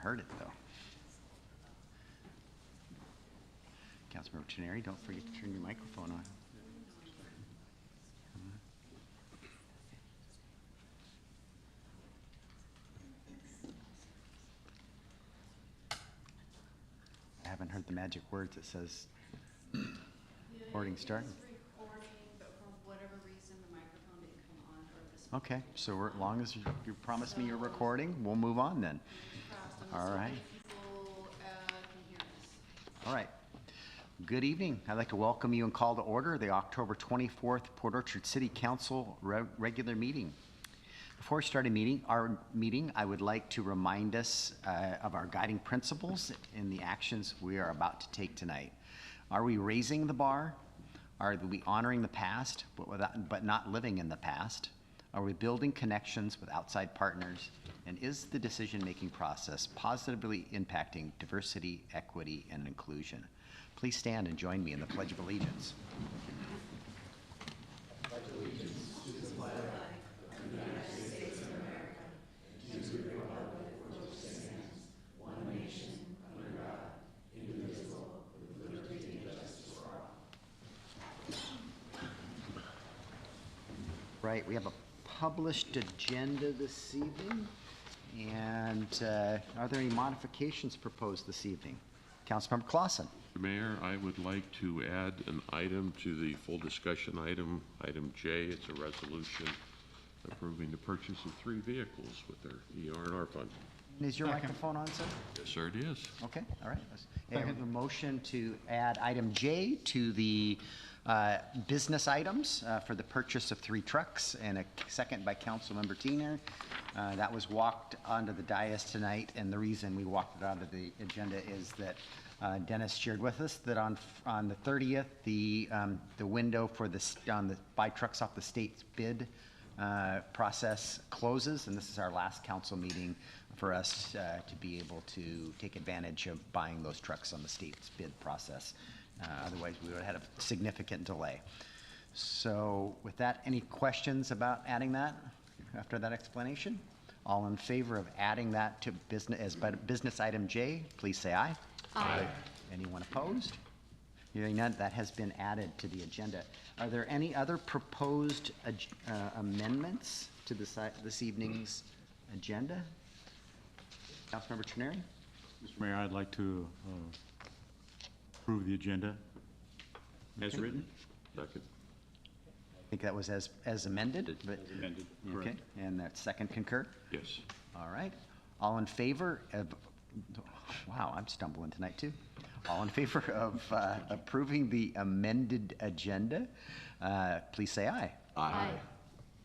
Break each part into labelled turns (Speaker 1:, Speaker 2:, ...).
Speaker 1: heard it, though. Councilmember Teneri, don't forget to turn your microphone on. I haven't heard the magic words that says recording starting.
Speaker 2: Recording, but for whatever reason, the microphone didn't come on, or the
Speaker 1: Okay, so as long as you promise me you're recording, we'll move on then. All right.
Speaker 2: people can hear us.
Speaker 1: All right. Good evening. I'd like to welcome you and call to order the October 24th Port Orchard City Council regular meeting. Before we start our meeting, I would like to remind us of our guiding principles in the actions we are about to take tonight. Are we raising the bar? Are we honoring the past, but not living in the past? Are we building connections with outside partners? And is the decision-making process positively impacting diversity, equity, and inclusion? Please stand and join me in the Pledge of Allegiance. Pledge allegiance to the flag of the United States of America, and to the republic for which it stands, one nation, under God, indivisible, with liberty and justice for all. Right, we have a published agenda this evening. And are there any modifications proposed this evening? Councilmember Clausen.
Speaker 3: Mayor, I would like to add an item to the full discussion item, item J. It's a resolution approving the purchase of 3 vehicles with their ER&R fund.
Speaker 1: Is your microphone on, sir?
Speaker 3: Yes, sir, it is.
Speaker 1: Okay, all right. I have a motion to add item J to the business items for the purchase of 3 trucks, and a second by Councilmember Tiener. That was walked onto the dais tonight, and the reason we walked it onto the agenda is that Dennis shared with us that on the 30th, the window for the buy trucks off the state's bid process closes, and this is our last council meeting for us to be able to take advantage of buying those trucks on the state's bid process. Otherwise, we would have had a significant delay. So with that, any questions about adding that after that explanation? All in favor of adding that to business item J, please say aye.
Speaker 2: Aye.
Speaker 1: Anyone opposed? Hearing none, that has been added to the agenda. Are there any other proposed amendments to this evening's agenda? Councilmember Trenary?
Speaker 4: Mr. Mayor, I'd like to approve the agenda as written.
Speaker 3: Second.
Speaker 1: I think that was as amended, but
Speaker 4: As amended,
Speaker 1: okay.
Speaker 4: correct.
Speaker 1: And that second concur?
Speaker 3: Yes.
Speaker 1: All right. All in favor of, wow, I'm stumbling tonight too. All in favor of approving the amended agenda, please say aye.
Speaker 2: Aye.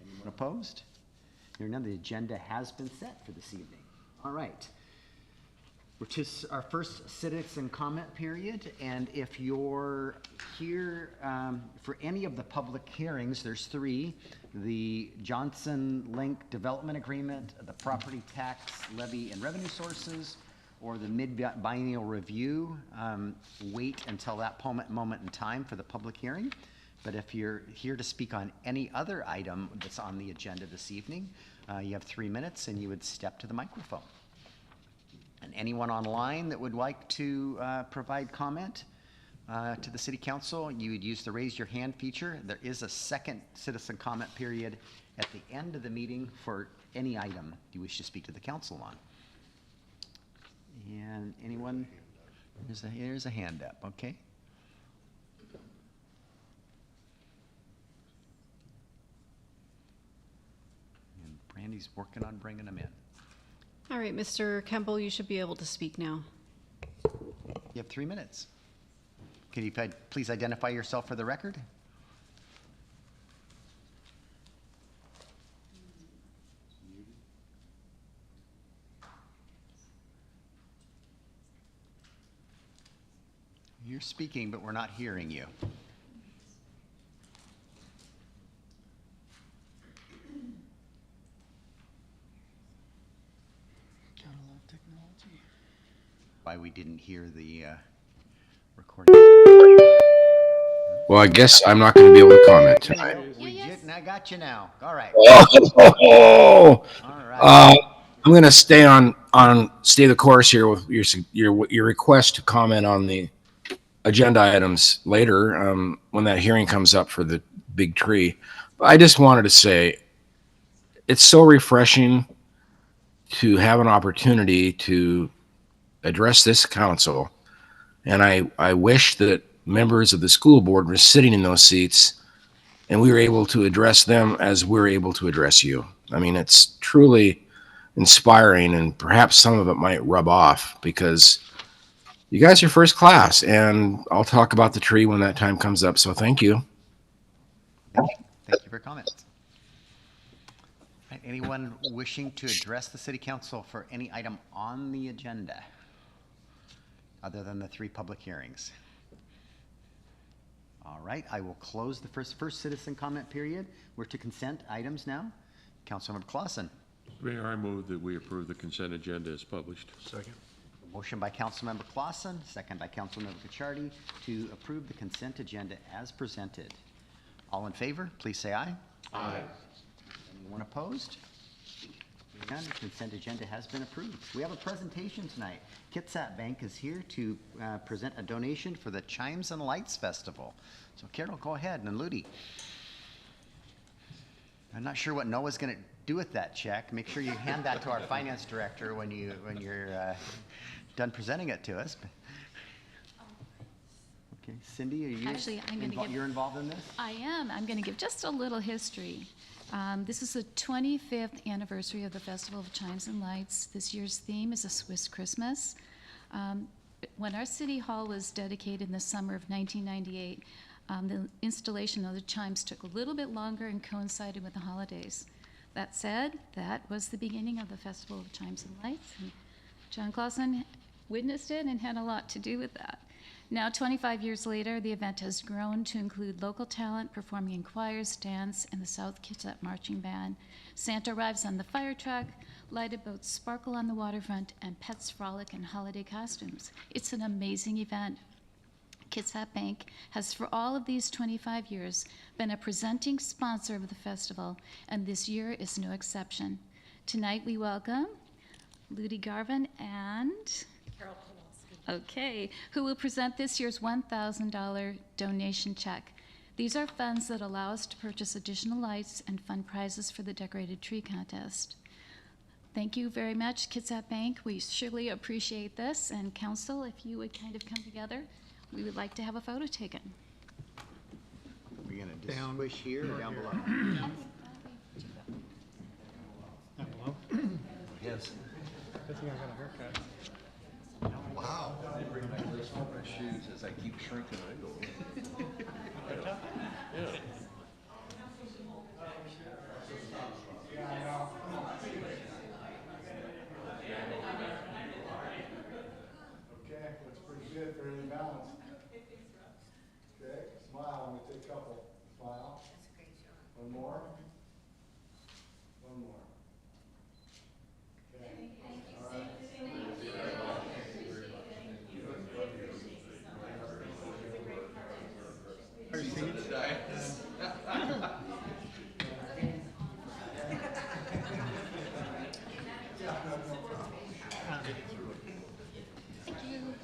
Speaker 1: Anyone opposed? Hearing none, the agenda has been set for this evening. All right. Which is our first citizen comment period, and if you're here for any of the public hearings, there's 3: the Johnson Link Development Agreement, the Property Tax Levy and Revenue Sources, or the mid-biennial review. Wait until that moment in time for the public hearing. But if you're here to speak on any other item that's on the agenda this evening, you have 3 minutes and you would step to the microphone. And anyone online that would like to provide comment to the City Council, you would use the raise your hand feature. There is a second citizen comment period at the end of the meeting for any item you wish to speak to the council on. And anyone? Here's a hand up, okay? And Brandy's working on bringing them in.
Speaker 2: All right, Mr. Campbell, you should be able to speak now.
Speaker 1: You have 3 minutes. Can you please identify yourself for the record? You're speaking, but we're not hearing you.
Speaker 5: Gotta love technology.
Speaker 1: Why we didn't hear the recording.
Speaker 5: Well, I guess I'm not going to be able to comment tonight.
Speaker 1: I got you now. All right.
Speaker 5: Oh,
Speaker 1: All right.
Speaker 5: I'm going to stay on on stay the course here with your request to comment on the agenda items later, when that hearing comes up for the big tree. But I just wanted to say, it's so refreshing to have an opportunity to address this council. And I wish that members of the school board were sitting in those seats and we were able to address them as we're able to address you. I mean, it's truly inspiring, and perhaps some of it might rub off because you guys are first class, and I'll talk about the tree when that time comes up. So thank you.
Speaker 1: Thank you for your comments. Right, anyone wishing to address the city council for any item on the agenda other than the 3 public hearings? All right, I will close the first citizen comment period. We're to consent items now. Councilmember Clausen.
Speaker 3: Mayor, I move that we approve the consent agenda as published. Second.
Speaker 1: Motion by Councilmember Clausen, second by Councilmember Cacciardi to approve the consent agenda as presented. All in favor, please say aye.
Speaker 3: Aye.
Speaker 1: Anyone opposed? Hearing none, the consent agenda has been approved. We have a presentation tonight. Kitsap Bank is here to present a donation for the Chimes and Lights Festival. So Carol, go ahead, and Ludi. I'm not sure what Noah's going to do with that check. Make sure you hand that to our finance director when you're done presenting it to us. Okay, Cindy, are you
Speaker 6: Actually, I'm gonna give-
Speaker 1: you're involved in this?
Speaker 6: I am. I'm going to give just a little history. This is the 25th anniversary of the Festival of Chimes and Lights. This year's theme is a Swiss Christmas. When our city hall was dedicated in the summer of 1998, the installation of the chimes took a little bit longer and coincided with the holidays. That said, that was the beginning of the Festival of Chimes and Lights, and John Clausen witnessed it and had a lot to do with that. Now, 25 years later, the event has grown to include local talent performing in choirs, dance, and the South Kitsap Marching Band. Santa arrives on the fire truck, lighted boats sparkle on the waterfront, and pets frolic in holiday costumes. It's an amazing event. Kitsap Bank has, for all of these 25 years, been a presenting sponsor of the festival, and this year is no exception. Tonight, we welcome Ludi Garvin and who will present this year's $1,000 donation check. These are funds that allow us to purchase additional lights and fund prizes for the decorated tree contest. Thank you very much, Kitsap Bank. We surely appreciate this. And council, if you would kind of come together, we would like to have a photo taken.
Speaker 1: We're going to just squish here or down below?
Speaker 7: Down below?
Speaker 1: Yes.
Speaker 7: Good thing I got a haircut.
Speaker 1: Wow. I bring my shoes as I keep shrinking.
Speaker 8: Okay, looks pretty good, fairly balanced. Okay, smile, I'm gonna take a couple. Smile. That's a great shot. One more. One more. Okay. All right.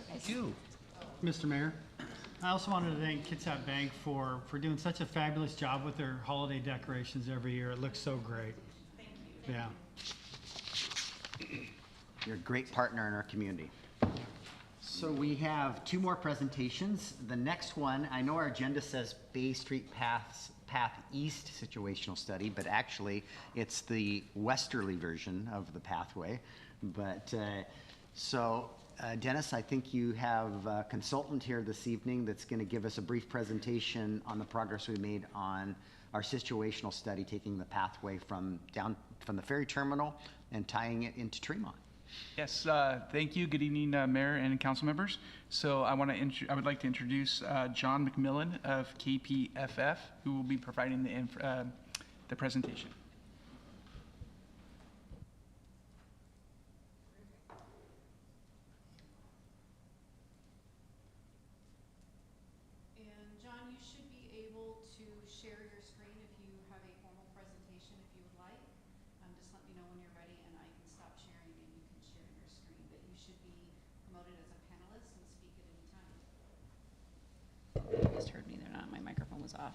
Speaker 1: Thank you.
Speaker 7: Mr. Mayor, I also wanted to thank Kitsap Bank for doing such a fabulous job with their holiday decorations every year. It looks so great. Thank you. Yeah.
Speaker 1: You're a great partner in our community. So we have 2 more presentations. The next one, I know our agenda says Bay Street Path East situational study, but actually it's the westerly version of the pathway. But Dennis, I think you have a consultant here this evening that's going to give us a brief presentation on the progress we made on our situational study, taking the pathway from the ferry terminal and tying it into Tremont.
Speaker 9: Yes, thank you. Good evening, Mayor and council members. So I would like to introduce John McMillan of KPFF, who will be providing the presentation.
Speaker 2: And John, you should be able to share your screen if you have a formal presentation if you would like. Just let me know when you're ready and I can stop sharing and you can share your
Speaker 6: those off.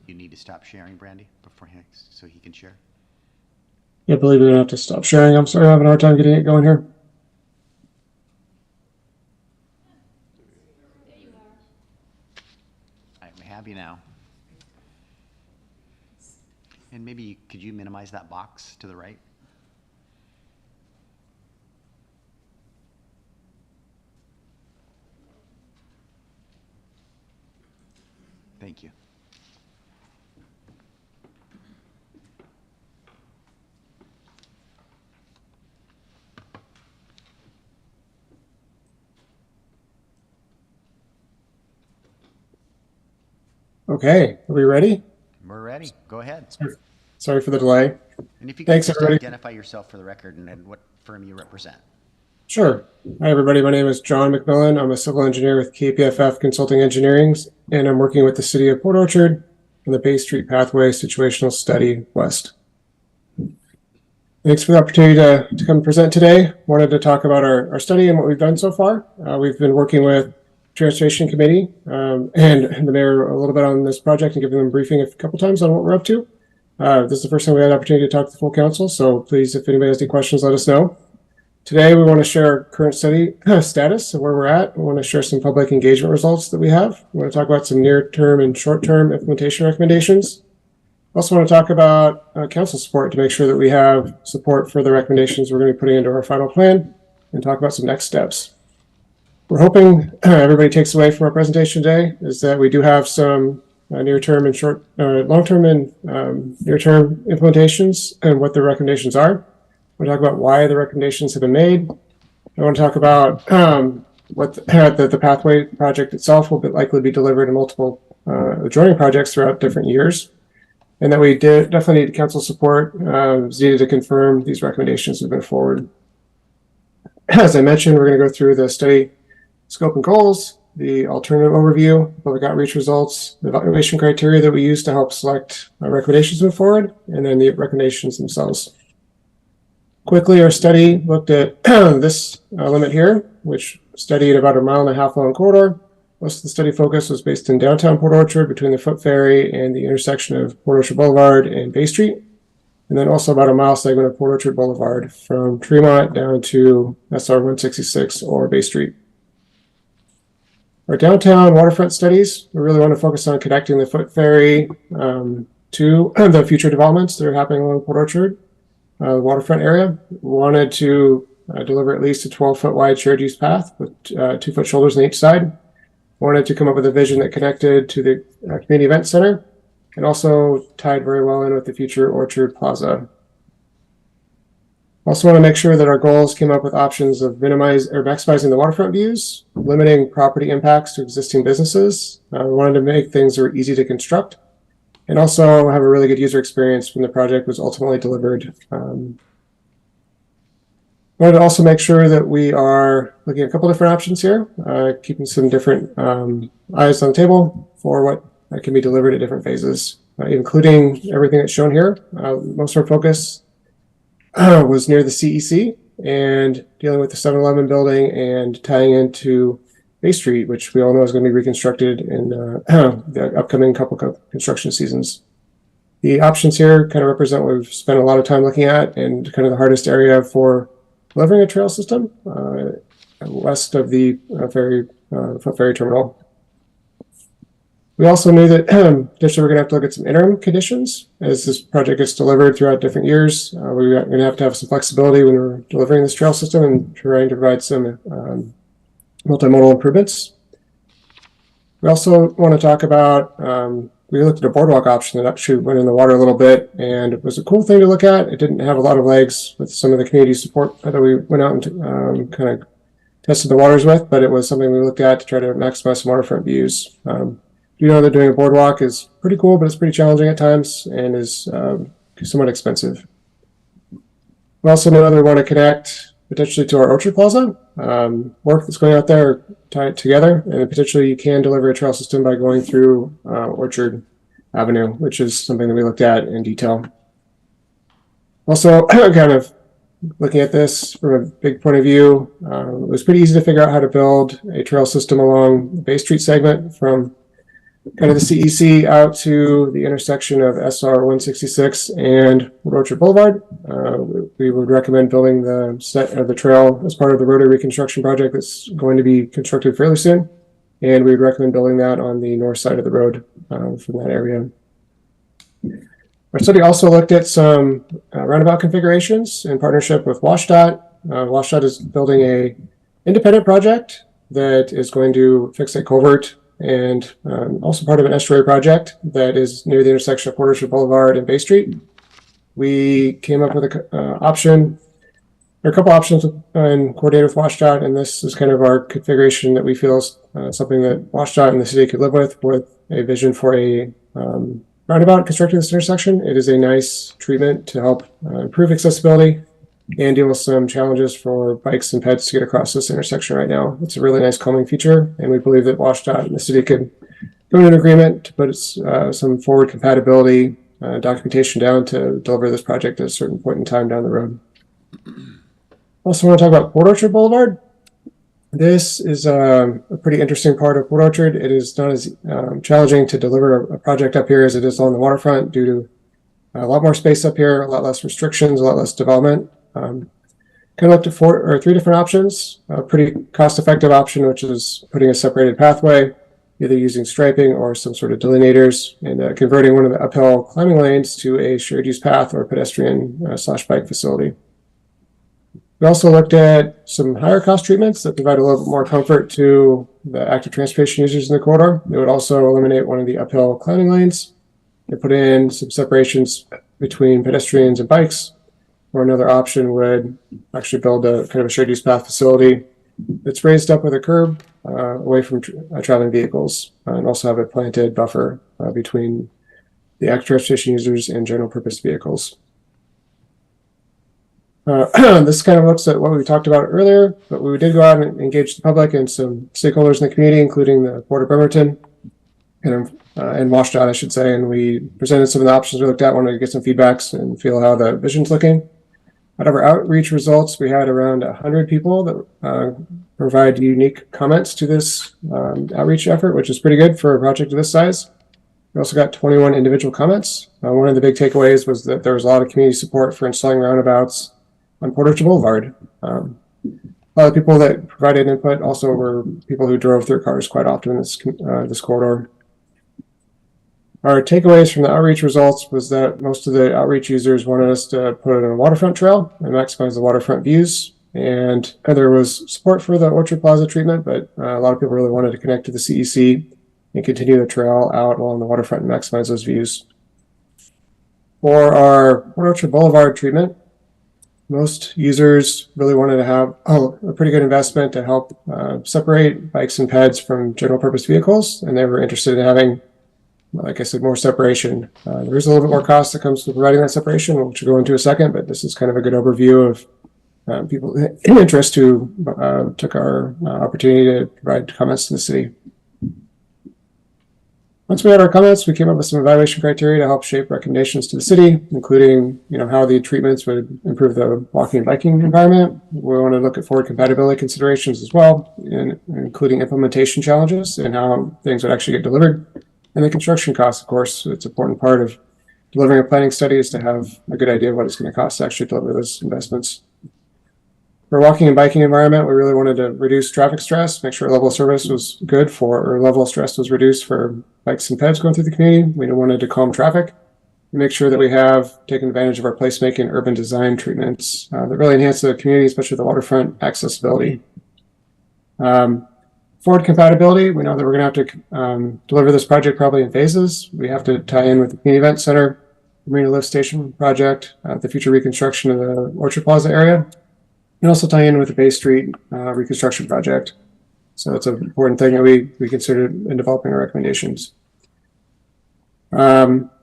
Speaker 1: You need to stop sharing, Brandy, before so he can share.
Speaker 10: Yeah, I believe we're gonna have to stop sharing. I'm sorry, I'm having a hard time getting it going here.
Speaker 1: All right, we have you now. And maybe, could you minimize that box to the right? Thank you.
Speaker 10: Okay, are we ready?
Speaker 1: We're ready. Go ahead.
Speaker 10: Sorry for the delay.
Speaker 1: And if you could
Speaker 10: Thanks,
Speaker 1: just
Speaker 10: everybody.
Speaker 1: identify yourself for the record and what firm you represent.
Speaker 10: Sure. Hi, everybody. My name is John McMillan. I'm a civil engineer with KPFF Consulting Engineering, and I'm working with the City of Port Orchard on the Bay Street Pathway Situational Study West. Thanks for the opportunity to come present today. Wanted to talk about our study and what we've done so far. We've been working with Transportation Committee and the mayor a little bit on this project and giving them a briefing a couple times on what we're up to. This is the first time we had an opportunity to talk to the full council, so please, if anybody has any questions, let us know. Today, we want to share our current study status of where we're at. We want to share some public engagement results that we have. We want to talk about some near-term and short-term implementation recommendations. Also want to talk about council support to make sure that we have support for the recommendations we're going to be putting into our final plan, and talk about some next steps. We're hoping everybody takes away from our presentation today is that we do have some near-term and long-term and near-term implementations and what the recommendations are. We'll talk about why the recommendations have been made. I want to talk about what the pathway project itself will likely be delivered in multiple adjoining projects throughout different years, and that we definitely need council support is needed to confirm these recommendations moving forward. As I mentioned, we're going to go through the study scope and goals, the alternative overview, public outreach results, the evaluation criteria that we use to help select recommendations move forward, and then the recommendations themselves. Quickly, our study looked at this limit here, which studied about a 1.5 mile long corridor. Most of the study focus was based in downtown Port Orchard between the Foot Ferry and the intersection of Port Orchard Boulevard and Bay Street. And then also about a mile segment of Port Orchard Boulevard from Tremont down to SR 166 or Bay Street. Our downtown waterfront studies, we really want to focus on connecting the Foot Ferry to the future developments that are happening along Port Orchard waterfront area. We wanted to deliver at least a 12-foot wide shared use path with 2-foot shoulders on each side. Wanted to come up with a vision that connected to the community event center and also tied very well in with the future Orchard Plaza. Also want to make sure that our goals came up with options of maximizing the waterfront views, limiting property impacts to existing businesses. We wanted to make things that were easy to construct, and also have a really good user experience when the project was ultimately delivered. Wanted to also make sure that we are looking at a couple different options here, keeping some different eyes on the table for what can be delivered at different phases, including everything that's shown here. Most of our focus was near the CEC and dealing with the 7-Eleven building and tying into Bay Street, which we all know is going to be reconstructed in the upcoming couple construction seasons. The options here kind of represent what we've spent a lot of time looking at and kind of the hardest area for delivering a trail system west of the Foot Ferry terminal. We also knew that potentially we're going to have to look at some interim conditions as this project gets delivered throughout different years. We're going to have some flexibility when we're delivering this trail system and trying to provide some multimodal improvements. We also want to talk about, we looked at a boardwalk option that actually went in the water a little bit, and it was a cool thing to look at. It didn't have a lot of legs with some of the community support that we went out and kind of tested the waters with, but it was something we looked at to try to maximize some waterfront views. you know that doing a boardwalk is pretty cool, but it's pretty challenging at times and is somewhat expensive. We also know that we want to connect potentially to our Orchard Plaza. Work that's going out there, tie it together, and potentially you can deliver a trail system by going through Orchard Avenue, which is something that we looked at in detail. Also, kind of looking at this from a big point of view, it was pretty easy to figure out how to build a trail system along the Bay Street segment from kind of the CEC out to the intersection of SR 166 and Orchard Boulevard. We would recommend building the set of the trail as part of the roadway reconstruction project that's going to be constructed fairly soon. And we would recommend building that on the north side of the road from that area. Our study also looked at some roundabout configurations in partnership with WashDOT. WashDOT is building a independent project that is going to fix a culvert and also part of an estuary project that is near the intersection of Port Orchard Boulevard and Bay Street. We came up with a option, or a couple options, and coordinated with WashDOT, and this is kind of our configuration that we feel is something that WashDOT and the city could live with a vision for a roundabout constructing this intersection. It is a nice treatment to help improve accessibility and deal with some challenges for bikes and pets to get across this intersection right now. It's a really nice calming feature, and we believe that WashDOT and the city could go to an agreement to put some forward compatibility documentation down to deliver this project at a certain point in time down the road. Also want to talk about Port Orchard Boulevard. This is a pretty interesting part of Port Orchard. It is not as challenging to deliver a project up here as it is on the waterfront due to a lot more space up here, a lot less restrictions, a lot less development. Kind of looked at three different options. A pretty cost-effective option, which is putting a separated pathway, either using striping or some sort of delineators, and converting one of the uphill climbing lanes to a shared use path or pedestrian / bike facility. We also looked at some higher cost treatments that provide a little bit more comfort to the active transportation users in the corridor. They would also eliminate one of the uphill climbing lanes. They put in some separations between pedestrians and bikes, or another option would actually build a kind of a shared use path facility that's raised up with a curb away from traveling vehicles, and also have a planted buffer between the active transportation users and general purpose vehicles. This kind of looks at what we talked about earlier, but we did go out and engage the public and some stakeholders in the community, including the Port of Bremerton and WashDOT, I should say, and we presented some of the options we looked at, wanted to get some feedbacks and feel how the vision's looking. Out of our outreach results, we had around 100 people that provide unique comments to this outreach effort, which is pretty good for a project of this size. We also got 21 individual comments. One of the big takeaways was that there was a lot of community support for installing roundabouts on Port Orchard Boulevard. A lot of people that provided input also were people who drove their cars quite often in this corridor. Our takeaways from the outreach results was that most of the outreach users wanted us to put it on a waterfront trail and maximize the waterfront views. And there was support for the Orchard Plaza treatment, but a lot of people really wanted to connect to the CEC and continue the trail out along the waterfront and maximize those views. For our Port Orchard Boulevard treatment, most users really wanted to have a pretty good investment to help separate bikes and peds from general purpose vehicles, and they were interested in having, like I said, more separation. There is a little bit more cost that comes with providing that separation, which we'll go into in a second, but this is kind of a good overview of people in interest who took our opportunity to provide comments to the city. Once we had our comments, we came up with some evaluation criteria to help shape recommendations to the city, including how the treatments would improve the walking and biking environment. We want to look at forward compatibility considerations as well, including implementation challenges and how things would actually get delivered. And the construction costs, of course, it's an important part of delivering a planning study is to have a good idea of what it's going to cost to actually deliver those investments. For walking and biking environment, we really wanted to reduce traffic stress, make sure level of service was good or level of stress was reduced for bikes and peds going through the community. We wanted to calm traffic and make sure that we have taken advantage of our placemaking urban design treatments that really enhance the community, especially the waterfront accessibility. Forward compatibility, we know that we're going to have to deliver this project probably in phases. We have to tie in with the community event center, the Marina Lift Station project, the future reconstruction of the Orchard Plaza area, and also tie in with the Bay Street reconstruction project. So that's an important thing that we considered in developing our recommendations.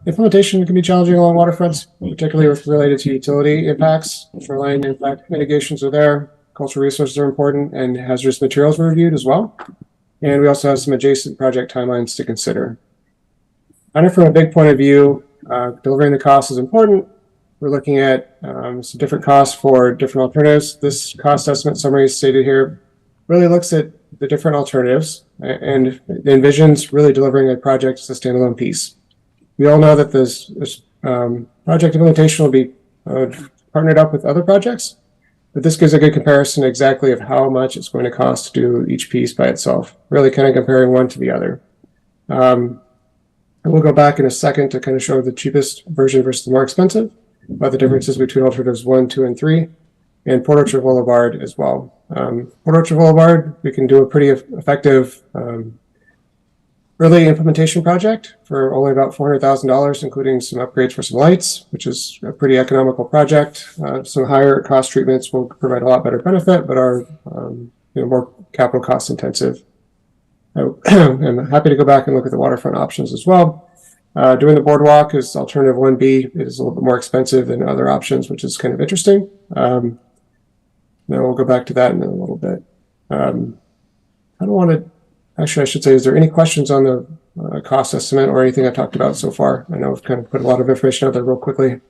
Speaker 10: Implementation can be challenging along waterfronts, particularly with related to utility impacts. Shoreline impact mitigations are there. Cultural resources are important, and hazardous materials were reviewed as well. And we also have some adjacent project timelines to consider. And from a big point of view, delivering the cost is important. We're looking at some different costs for different alternatives. This cost estimate summary stated here really looks at the different alternatives and envisions really delivering a project as a standalone piece. We all know that this project implementation will be partnered up with other projects, but this gives a good comparison exactly of how much it's going to cost to do each piece by itself, really kind of comparing one to the other. And we'll go back in a second to kind of show the cheapest version versus the more expensive, about the differences between alternatives 1, 2, and 3, and Port Orchard Boulevard as well. Port Orchard Boulevard, we can do a pretty effective early implementation project for only about $400,000, including some upgrades for some lights, which is a pretty economical project. Some higher cost treatments will provide a lot better benefit, but are more capital cost intensive. I'm happy to go back and look at the waterfront options as well. Doing the boardwalk is alternative 1B. It is a little bit more expensive than other options, which is kind of interesting. Then we'll go back to that in a little bit. I don't want to, actually, I should say, is there any questions on the cost estimate or anything I talked about so far? I know I've kind of put a lot of information out there real quickly.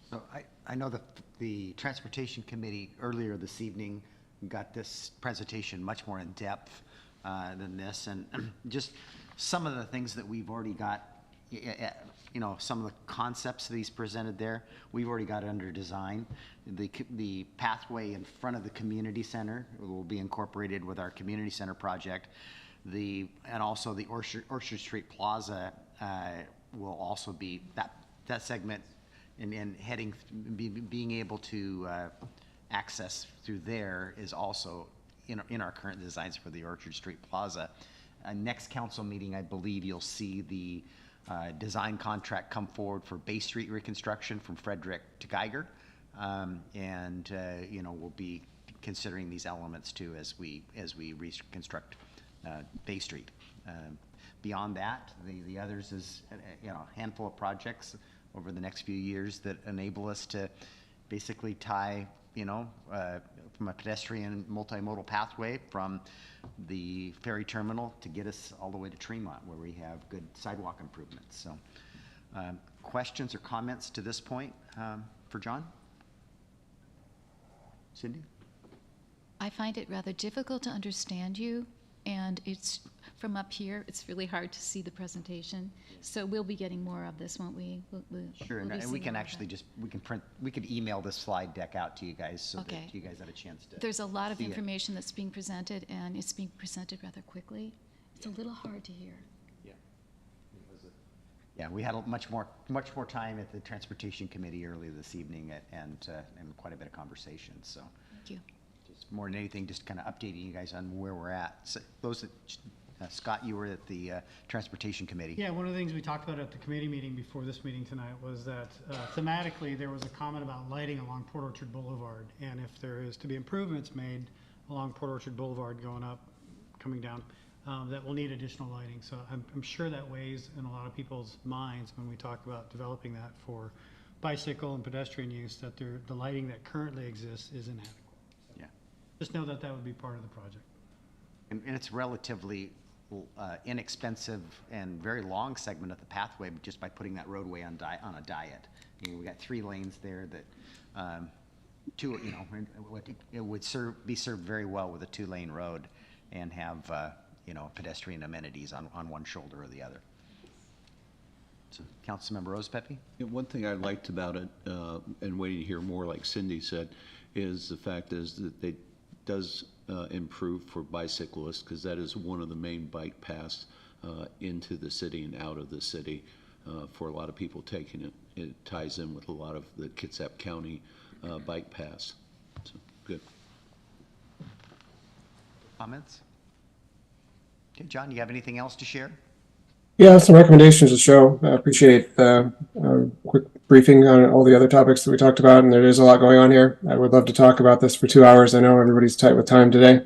Speaker 1: So I know that the Transportation Committee earlier this evening got this presentation much more in depth than this, and just some of the things that we've already got, some of the concepts that he's presented there, we've already got under design. The pathway in front of the community center will be incorporated with our community center project. And also the Orchard Street Plaza will also be that segment, and being able to access through there is also in our current designs for the Orchard Street Plaza. Next council meeting, I believe you'll see the design contract come forward for Bay Street reconstruction from Frederick to Geiger. We'll be considering these elements too as we reconstruct Bay Street. Beyond that, the others is a handful of projects over the next few years that enable us to basically tie from a pedestrian multimodal pathway from the ferry terminal to get us all the way to Tremont, where we have good sidewalk improvements. So questions or comments to this point for John? Cindy?
Speaker 6: I find it rather difficult to understand you, and it's from up here, it's really hard to see the presentation. So we'll be getting more of this, won't we?
Speaker 1: Sure, and we can actually we could email this slide deck out to you guys so
Speaker 6: Okay.
Speaker 1: that you guys have a chance to
Speaker 6: There's a lot of
Speaker 1: see it.
Speaker 6: information that's being presented, and it's being presented rather quickly. It's a little hard to hear.
Speaker 1: Yeah, we had much more time at the Transportation Committee earlier this evening and quite a bit of conversation. So
Speaker 6: Thank you.
Speaker 1: just more than anything, just kind of updating you guys on where we're at. So those that, Scott, you were at the Transportation Committee.
Speaker 7: Yeah, one of the things we talked about at the committee meeting before this meeting tonight was that thematically there was a comment about lighting along Port Orchard Boulevard, and if there is to be improvements made along Port Orchard Boulevard coming down, that will need additional lighting. So I'm sure that weighs in a lot of people's minds when we talk about developing that for bicycle and pedestrian use, that the lighting that currently exists is inadequate.
Speaker 1: Yeah.
Speaker 7: Just know that would be part of the project.
Speaker 1: And it's relatively inexpensive and very long segment of the pathway just by putting that roadway on a diet. We got 3 lanes there that it would be served very well with a 2-lane road and have pedestrian amenities on one shoulder or the other. So, Councilmember Rosepepe?
Speaker 11: Yeah, one thing I liked about it, and waiting to hear more, like Cindy said, is the fact is that it does improve for bicyclists, because that is one of the main bike paths into the city and out of the city for a lot of people taking it. It ties in with a lot of the Kitsap County bike paths. So, good.
Speaker 1: Comments? Okay, John, you have anything else to share?
Speaker 10: Yeah, some recommendations to show. I appreciate the quick briefing on all the other topics that we talked about, and there is a lot going on here. I would love to talk about this for 2 hours. I know everybody's tight with time today.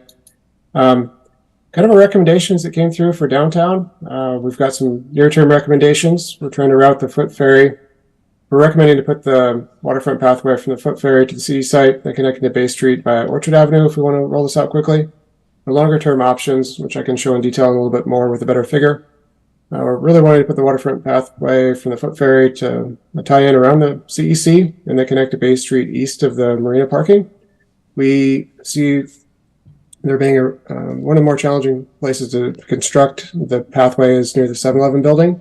Speaker 10: Kind kind of our recommendations that came through for downtown. We've got some near-term recommendations. We're trying to route the foot ferry. We're recommending to put the waterfront pathway from the foot ferry to the city site that connecting to Bay Street via Orchard Avenue if we want to roll this out quickly. The longer-term options, which I can show in detail a little bit more with a better figure. We're really wanting to put the waterfront pathway from the foot ferry to tie in around the CEC and then connect to Bay Street east of the marina parking. We see there being one of the more challenging places to construct the pathway is near the 7-Eleven building,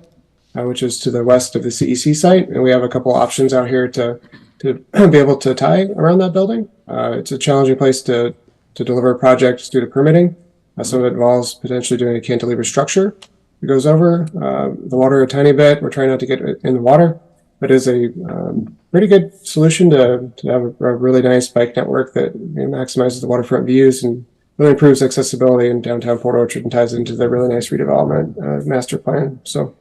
Speaker 10: which is to the west of the CEC site. And we have a couple options out here to be able to tie around that building. It's a challenging place to deliver a project due to permitting. Some of it involves potentially doing a cantilever structure. It goes over the water a tiny bit. We're trying not to get it in the water, but is a pretty good solution to have a really nice bike network that maximizes the waterfront views and really improves accessibility in downtown Port Orchard and ties into the really nice redevelopment master plan. So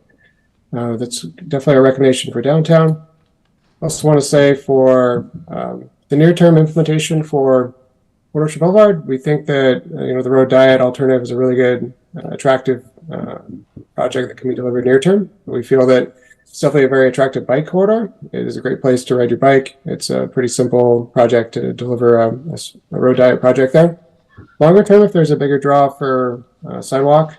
Speaker 10: that's definitely a recommendation for downtown. I also want to say for the near-term implementation for Port Orchard Boulevard, we think that the road diet alternative is a really good, attractive project that can be delivered near term. We feel that it's definitely a very attractive bike corridor. It is a great place to ride your bike. It's a pretty simple project to deliver a road diet project there. Longer term, if there's a bigger draw for sidewalk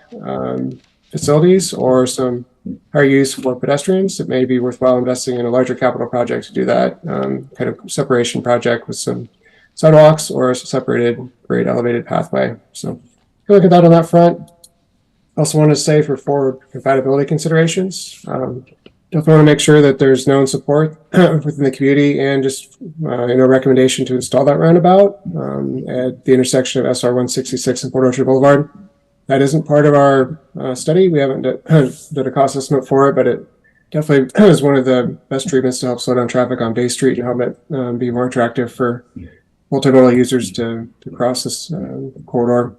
Speaker 10: facilities or some higher use for pedestrians, it may be worthwhile investing in a larger capital project to do that kind of separation project with some sidewalks or a separated grade elevated pathway. So look at that on that front. Also want to say for forward compatibility considerations, definitely want to make sure that there's known support within the community and just recommendation to install that roundabout at the intersection of SR 166 and Port Orchard Boulevard. That isn't part of our study. We haven't done a cost estimate for it, but it definitely is one of the best treatments to help slow down traffic on Bay Street and help it be more attractive for multimodal users to cross this corridor.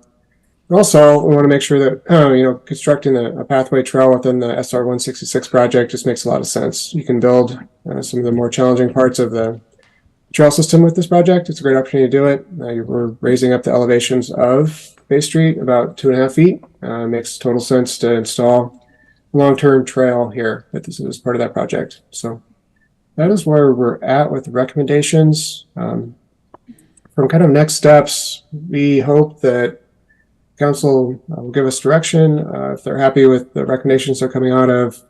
Speaker 10: Also, we want to make sure that constructing a pathway trail within the SR 166 project just makes a lot of sense. You can build some of the more challenging parts of the trail system with this project. It's a great opportunity to do it. We're raising up the elevations of Bay Street about 2.5 feet. Makes total sense to install a long-term trail here as part of that project. So that is where we're at with the recommendations. From kind of next steps, we hope that Council will give us direction if they're happy with the recommendations that are coming out of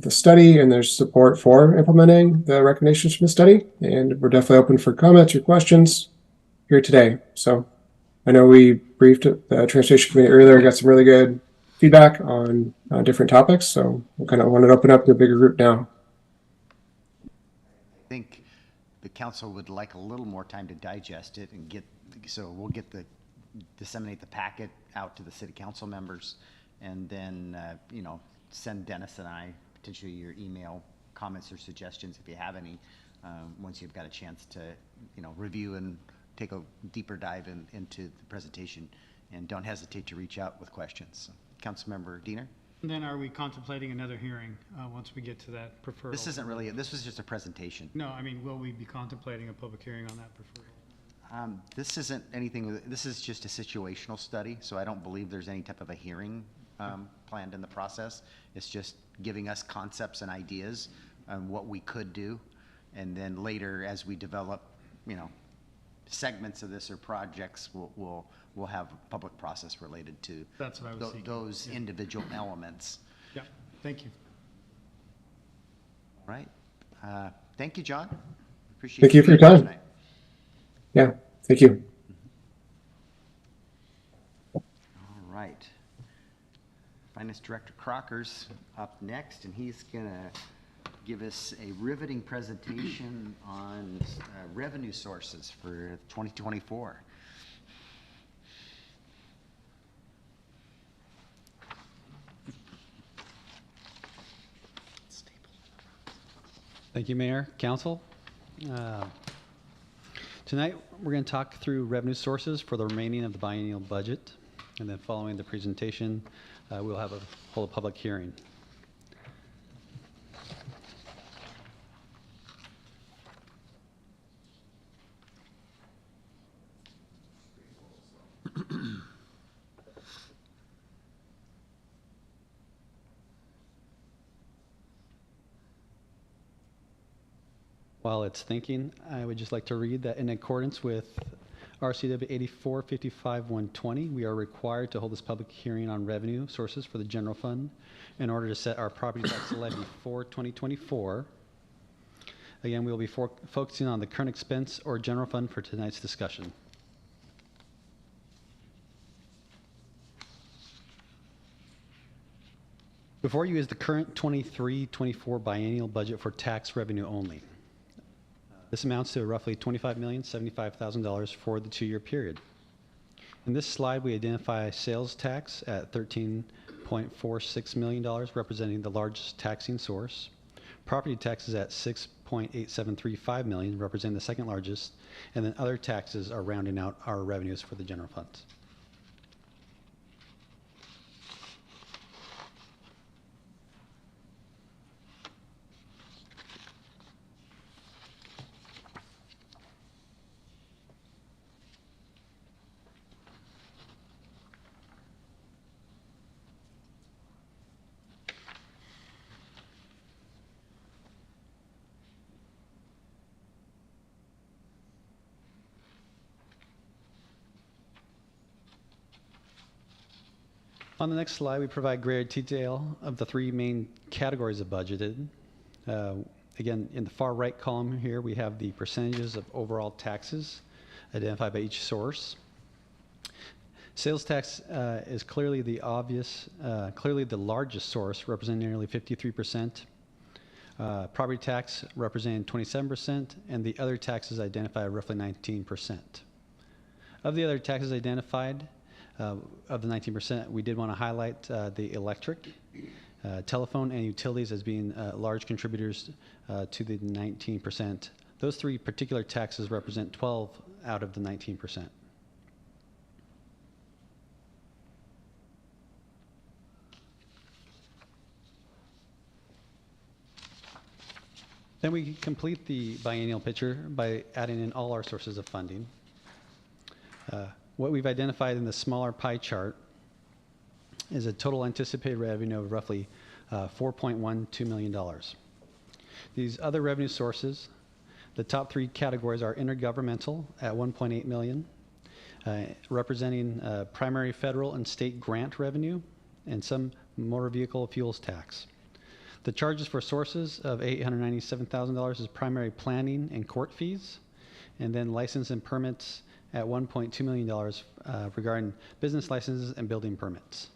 Speaker 10: the study and there's support for implementing the recommendations from the study. And we're definitely open for comments or questions here today. So I know we briefed the Transportation Committee earlier, got some really good feedback on different topics. So we kind of want to open up to a bigger group now.
Speaker 1: I think the council would like a little more time to digest it and so we'll disseminate the packet out to the city council members and then, send Dennis and I potentially your email comments or suggestions if you have any, once you've got a chance to, review and take a deeper dive into the presentation, and don't hesitate to reach out with questions. Councilmember Diener?
Speaker 7: And then are we contemplating another hearing once we get to that preferred?
Speaker 1: This was just a presentation.
Speaker 7: No, I mean, will we be contemplating a public hearing on that preferred?
Speaker 1: This isn't anything, this is just a situational study, so I don't believe there's any type of a hearing planned in the process. It's just giving us concepts and ideas on what we could do, and then later as we develop, segments of this or projects, we'll have a public process related to
Speaker 7: That's what I was thinking.
Speaker 1: those individual elements.
Speaker 7: Yeah, thank you.
Speaker 1: All right. Thank you, John. Appreciate
Speaker 10: Thank you for your time.
Speaker 1: tonight.
Speaker 10: Yeah, thank you.
Speaker 1: All right. Finance Director Crocker's up next, and he's going to give us a riveting presentation on revenue sources for 2024.
Speaker 12: Thank you, Mayor, Council. Tonight, we're going to talk through revenue sources for the remaining of the biennial budget. And then following the presentation, we'll hold a public hearing. While it's thinking, I would just like to read that in accordance with RCW 8455-120, we are required to hold this public hearing on revenue sources for the general fund in order to set our property tax levy for 2024. Again, we will be focusing on the current expense or general fund for tonight's discussion. Before you is the current 23-24 biennial budget for tax revenue only. This amounts to roughly $25,075,000 for the 2-year period. In this slide, we identify sales tax at $13.46 million, representing the largest taxing source. Property taxes at $6.8735 million, representing the second largest, and then other taxes are rounding out our revenues for the general funds. On the next slide, we provide greater detail of the 3 main categories of budgeted. Again, in the far right column here, we have the percentages of overall taxes identified by each source. Sales tax is clearly the largest source, representing nearly 53%. Property tax representing 27%, and the other taxes identified roughly 19%. Of the other taxes identified, of the 19%, we did want to highlight the electric, telephone, and utilities as being large contributors to the 19%. Those 3 particular taxes represent 12 out of the 19%. Then we complete the biennial picture by adding in all our sources of funding. What we've identified in the smaller pie chart is a total anticipated revenue of roughly $4.12 million. These other revenue sources, the top 3 categories are intergovernmental at $1.8 million, representing primary federal and state grant revenue, and some motor vehicle fuels tax. The charges for sources of $897,000 is primary planning and court fees, and then license and permits at $1.2 million regarding business licenses and building permits.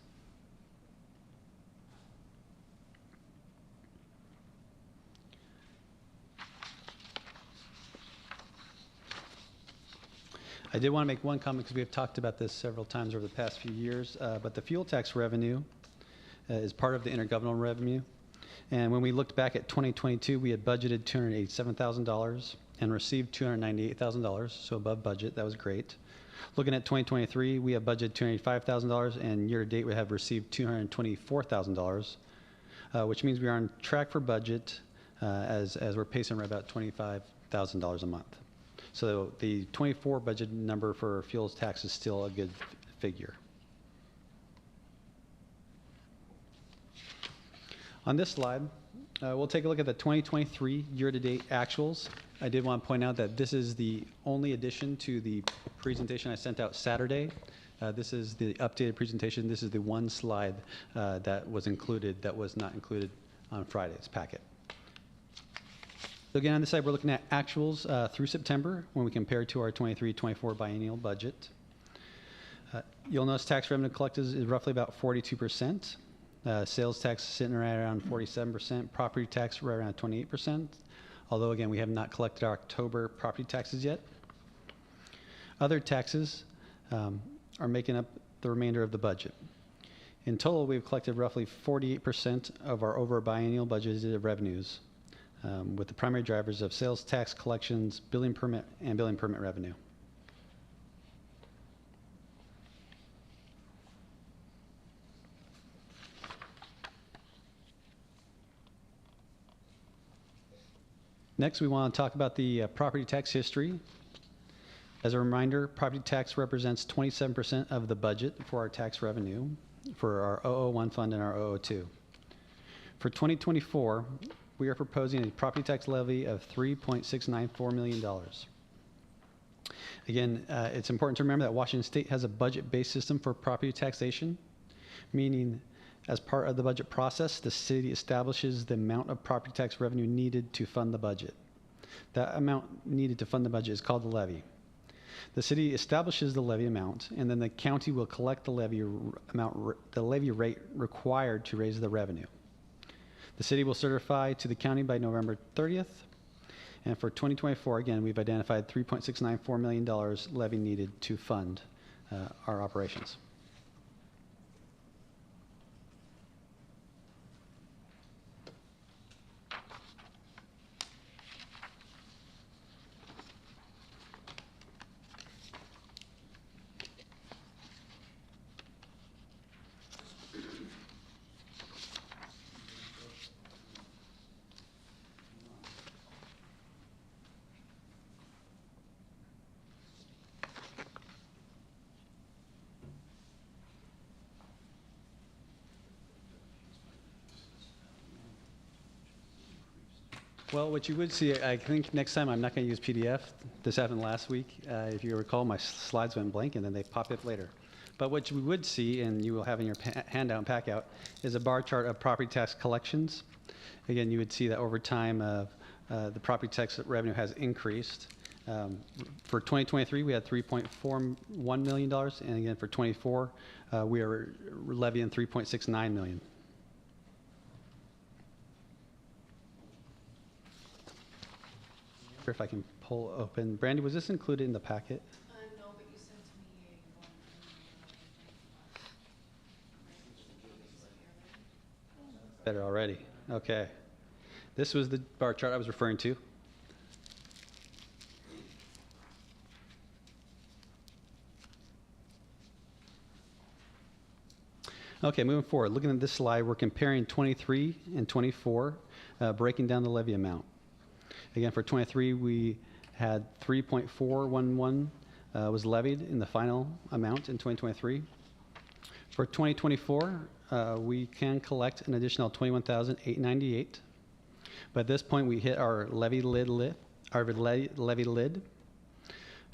Speaker 12: I did want to make one comment because we have talked about this several times over the past few years, but the fuel tax revenue is part of the intergovernmental revenue. And when we looked back at 2022, we had budgeted $287,000 and received $298,000, so above budget. That was great. Looking at 2023, we have budgeted $285,000, and year to date, we have received $224,000, which means we are on track for budget as we're pacing right about $25,000 a month. So the 24 budget number for fuels tax is still a good figure. On this slide, we'll take a look at the 2023 year-to-date actuals. I did want to point out that this is the only addition to the presentation I sent out Saturday. This is the updated presentation. This is the one slide that was included that was not included on Friday's packet. So again, on this side, we're looking at actuals through September when we compare to our 23-24 biennial budget. You'll notice tax revenue collected is roughly about 42%. Sales tax sitting right around 47%. Property tax right around 28%. Although, again, we have not collected our October property taxes yet. Other taxes are making up the remainder of the budget. In total, we've collected roughly 48% of our over biennial budgeted revenues, with the primary drivers of sales tax collections, building permit, and building permit revenue. Next, we want to talk about the property tax history. As a reminder, property tax represents 27% of the budget for our tax revenue for our 001 fund and our 002. For 2024, we are proposing a property tax levy of $3.694 million. Again, it's important to remember that Washington State has a budget-based system for property taxation, meaning as part of the budget process, the city establishes the amount of property tax revenue needed to fund the budget. That amount needed to fund the budget is called the levy. The city establishes the levy amount, and then the county will collect the levy rate required to raise the revenue. The city will certify to the county by November 30th. And for 2024, again, we've identified $3.694 million levy needed to fund our operations. Well, what you would see, I think next time I'm not going to use PDF. This happened last week. If you recall, my slides went blank and then they pop up later. But what you would see, and you will have in your handout and pack out, is a bar chart of property tax collections. Again, you would see that over time, the property tax revenue has increased. For 2023, we had $3.41 million, and again, for 24, we are levying $3.69 million. If I can pull open. Brandy, was this included in the packet?
Speaker 2: No, but you sent me a
Speaker 12: Better already. Okay. This was the bar chart I was referring to. Okay, moving forward. Looking at this slide, we're comparing 23 and 24, breaking down the levy amount. Again, for 23, we had 3.411 was levied in the final amount in 2023. For 2024, we can collect an additional $21,898. But at this point, we hit our levy lid,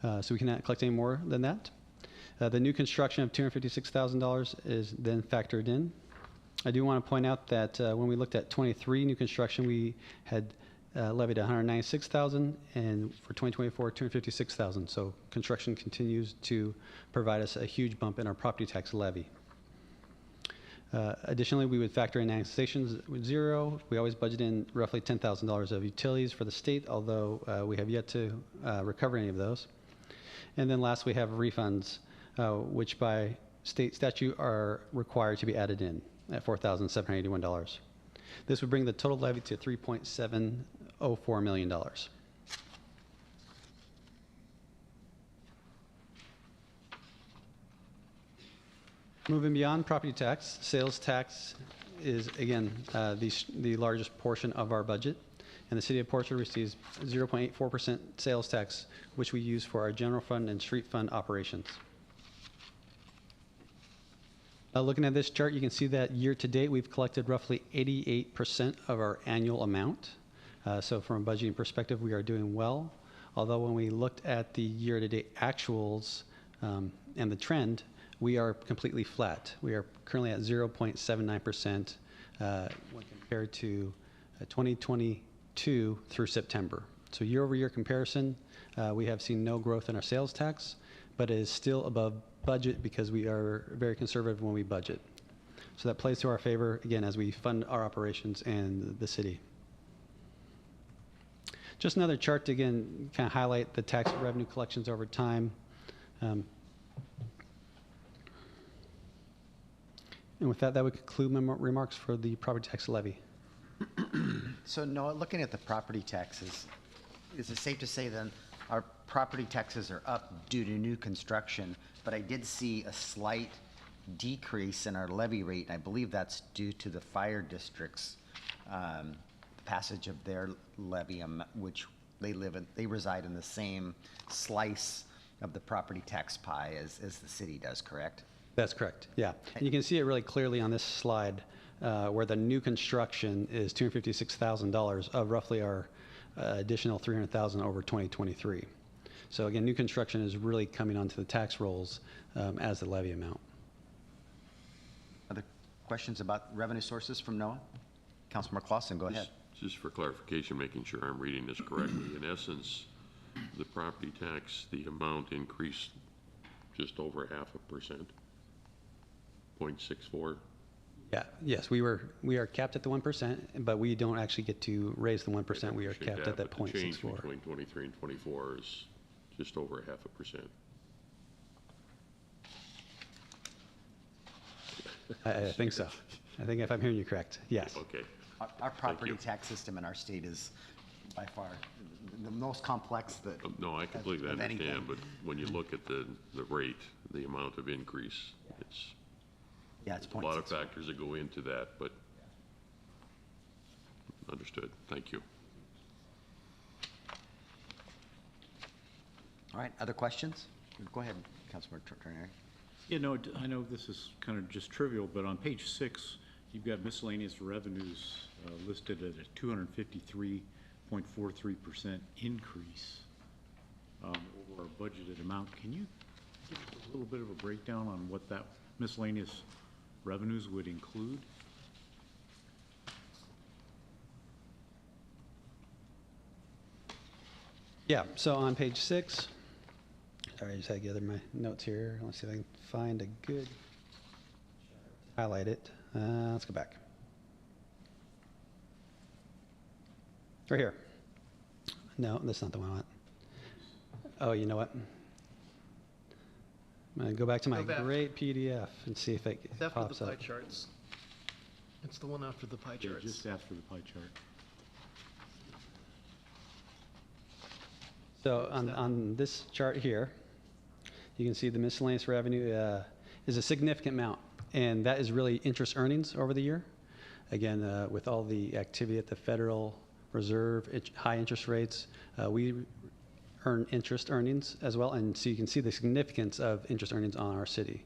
Speaker 12: so we cannot collect any more than that. The new construction of $256,000 is then factored in. I do want to point out that when we looked at 23 new construction, we had levied $196,000, and for 2024, $256,000. So construction continues to provide us a huge bump in our property tax levy. Additionally, we would factor in annexations with zero. We always budget in roughly $10,000 of utilities for the state, although we have yet to recover any of those. And then last, we have refunds, which by state statute are required to be added in at $4,781. This would bring the total levy to $3.704 million. Moving beyond property tax, sales tax is, again, the largest portion of our budget. And the city of Portrait receives 0.84% sales tax, which we use for our general fund and street fund operations. Looking at this chart, you can see that year to date, we've collected roughly 88% of our annual amount. So from a budgeting perspective, we are doing well. Although when we looked at the year to date actuals and the trend, we are completely flat. We are currently at 0.79% when compared to 2022 through September. So year over year comparison, we have seen no growth in our sales tax, but it is still above budget because we are very conservative when we budget. So that plays to our favor, again, as we fund our operations and the city. Just another chart to, again, kind of highlight the tax revenue collections over time. And with that, that would conclude my remarks for the property tax levy.
Speaker 1: So Noah, looking at the property taxes, is it safe to say then our property taxes are up due to new construction, but I did see a slight decrease in our levy rate, and I believe that's due to the fire district's passage of their levy, which they reside in the same slice of the property tax pie as the city does, correct?
Speaker 12: That's correct, yeah. And you can see it really clearly on this slide. where the new construction is $256,000 of roughly our additional $300,000 over 2023. So again, new construction is really coming onto the tax rolls as the levy amount.
Speaker 1: Other questions about revenue sources from Noah? Councilmember Clausen, go ahead.
Speaker 3: Just for clarification, making sure I'm reading this correctly. In essence, the property tax, the amount increased just over 0.5%, 0.64.
Speaker 12: Yeah, yes, we are capped at the 1%, but we don't actually get to raise the 1%. We are
Speaker 3: Appreciate
Speaker 12: capped at that
Speaker 3: but the change
Speaker 12: 0.64.
Speaker 3: between 23 and 24 is just over 0.5%.
Speaker 12: I think so. I think if I'm hearing you correct, yes.
Speaker 3: Okay.
Speaker 1: Our property
Speaker 3: you.
Speaker 1: tax system in our state is by far the most complex that.
Speaker 3: No, I completely
Speaker 1: of anything.
Speaker 3: understand, but when you look at the rate, the amount of increase, it's
Speaker 1: Yeah, it's
Speaker 3: a lot of
Speaker 1: 0.64.
Speaker 3: factors that go into that, but understood. Thank you.
Speaker 1: All right, other questions? Go ahead, Councilmember Turner.
Speaker 4: Yeah, no, I know this is kind of just trivial, but on page 6, you've got miscellaneous revenues listed at a 253.43% increase over our budgeted amount. Can you give us a little bit of a breakdown on what that miscellaneous revenues would include?
Speaker 12: Yeah, so on page 6, sorry, I just had to gather my notes here. Let's see if I can find a good, highlight it. Let's go back. Right here. No, that's not the one I want. Oh, you know what? I'm going to go back to my
Speaker 13: Go back.
Speaker 12: great PDF and see if it
Speaker 13: It's after the
Speaker 12: pops
Speaker 13: pie
Speaker 12: up.
Speaker 13: charts. It's the one after the pie
Speaker 4: Yeah,
Speaker 13: charts.
Speaker 4: just after the pie chart.
Speaker 12: So on this chart here, you can see the miscellaneous revenue is a significant amount, and that is really interest earnings over the year. Again, with all the activity at the Federal Reserve, high interest rates, we earn interest earnings as well, and so you can see the significance of interest earnings on our city.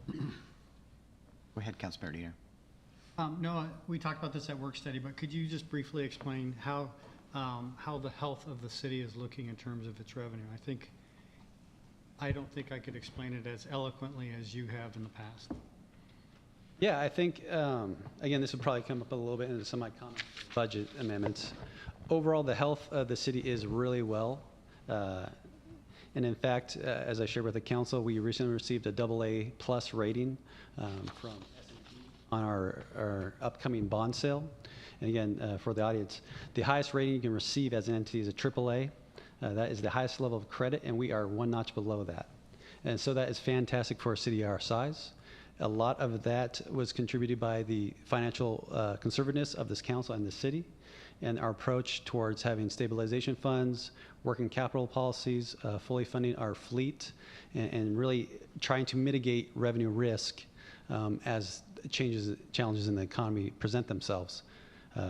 Speaker 1: Go ahead, Councilmember Deere.
Speaker 7: Noah, we talked about this at work study, but could you just briefly explain how the health of the city is looking in terms of its revenue? I don't think I could explain it as eloquently as you have in the past.
Speaker 12: Yeah, I think, again, this will probably come up a little bit in some of my comments, budget amendments. Overall, the health of the city is really well. And in fact, as I shared with the council, we recently received a AA+ rating from S&P on our upcoming bond sale. And again, for the audience, the highest rating you can receive as an entity is a AAA. That is the highest level of credit, and we are one notch below that. And so that is fantastic for a city our size. A lot of that was contributed by the financial conservativeness of this council and the city, and our approach towards having stabilization funds, working capital policies, fully funding our fleet, and really trying to mitigate revenue risk as challenges in the economy present themselves.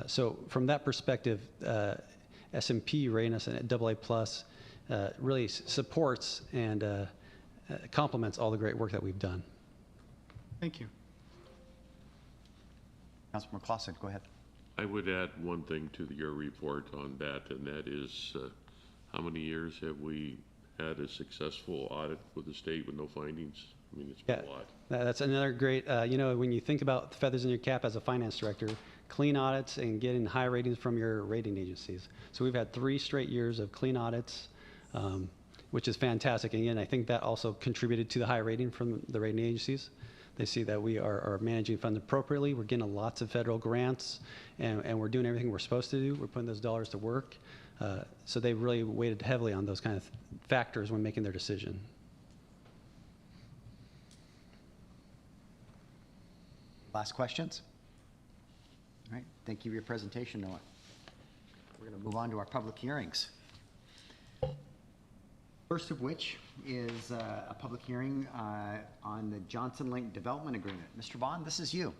Speaker 12: So from that perspective, S&P rating us at AA+ really supports and complements all the great work that we've done.
Speaker 7: Thank you.
Speaker 1: Councilmember Clausen, go ahead.
Speaker 3: I would add one thing to your report on that, and that is how many years have we had a successful audit with the state with no findings? I mean, it's been a lot.
Speaker 12: That's another great, when you think about the feathers in your cap as a finance director, clean audits and getting high ratings from your rating agencies. So we've had 3 straight years of clean audits, which is fantastic. And again, I think that also contributed to the high rating from the rating agencies. They see that we are managing funds appropriately. We're getting lots of federal grants, and we're doing everything we're supposed to do. We're putting those dollars to work. So they really weighted heavily on those kind of factors when making their decision.
Speaker 1: Last questions? All right, thank you for your presentation, Noah. We're going to move on to our public hearings. First of which is a public hearing on the Johnson Link Development Agreement. Mr. Bond, this is you.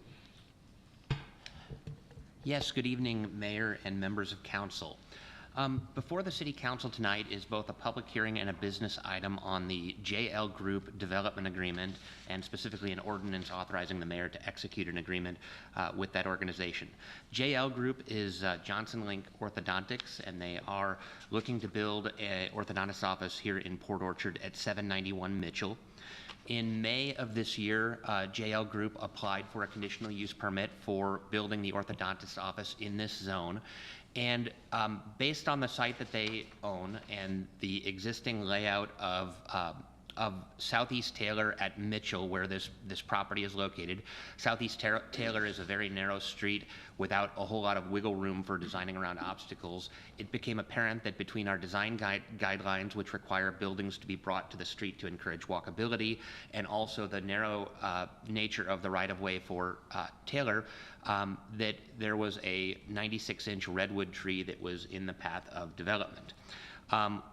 Speaker 14: Yes, good evening, Mayor and members of council. Before the City Council tonight is both a public hearing and a business item on the JL Group Development Agreement, and specifically an ordinance authorizing the mayor to execute an agreement with that organization. JL Group is Johnson Link Orthodontics, and they are looking to build an orthodontist office here in Port Orchard at 791 Mitchell. In May of this year, JL Group applied for a conditional use permit for building the orthodontist office in this zone. And based on the site that they own and the existing layout of Southeast Taylor at Mitchell, where this property is located, Southeast Taylor is a very narrow street without a whole lot of wiggle room for designing around obstacles. It became apparent that between our design guidelines, which require buildings to be brought to the street to encourage walkability, and also the narrow nature of the right-of-way for Taylor, that there was a 96-inch redwood tree that was in the path of development.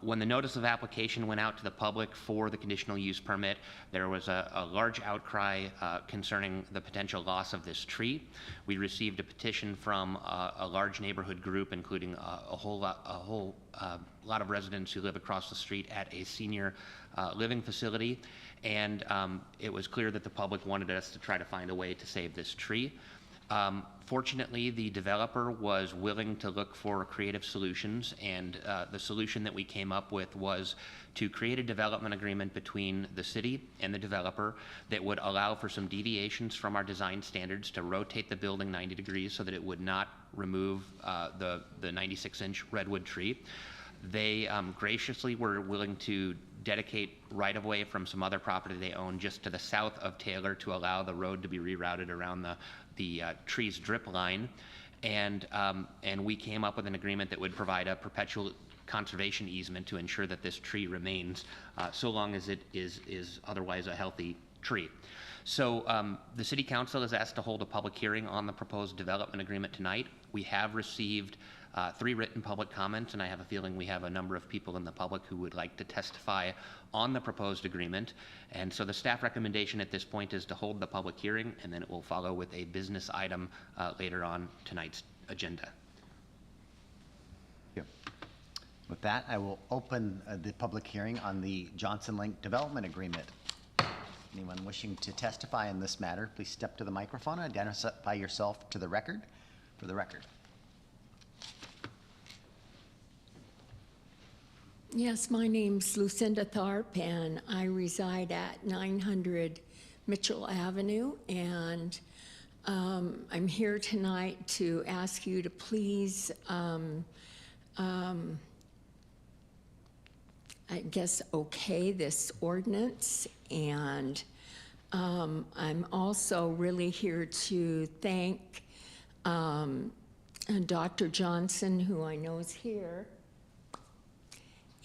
Speaker 14: When the notice of application went out to the public for the conditional use permit, there was a large outcry concerning the potential loss of this tree. We received a petition from a large neighborhood group, including a whole lot of residents who live across the street at a senior living facility, and it was clear that the public wanted us to try to find a way to save this tree. Fortunately, the developer was willing to look for creative solutions, and the solution that we came up with was to create a development agreement between the city and the developer that would allow for some deviations from our design standards to rotate the building 90 degrees so that it would not remove the 96-inch redwood tree. They graciously were willing to dedicate right-of-way from some other property they own just to the south of Taylor to allow the road to be rerouted around the tree's drip line, and we came up with an agreement that would provide a perpetual conservation easement to ensure that this tree remains so long as it is otherwise a healthy tree. So the City Council is asked to hold a public hearing on the proposed development agreement tonight. We have received 3 written public comments, and I have a feeling we have a number of people in the public who would like to testify on the proposed agreement. And so the staff recommendation at this point is to hold the public hearing, and then it will follow with a business item later on tonight's agenda.
Speaker 1: Thank you. With that, I will open the public hearing on the Johnson Link Development Agreement. Anyone wishing to testify in this matter, please step to the microphone and identify yourself to the record, for the record.
Speaker 15: Yes, my name's Lucinda Tharp, and I reside at 900 Mitchell Avenue, and I'm here tonight to ask you to please, I guess, okay this ordinance, and I'm also really here to thank Dr. Johnson, who I know is here,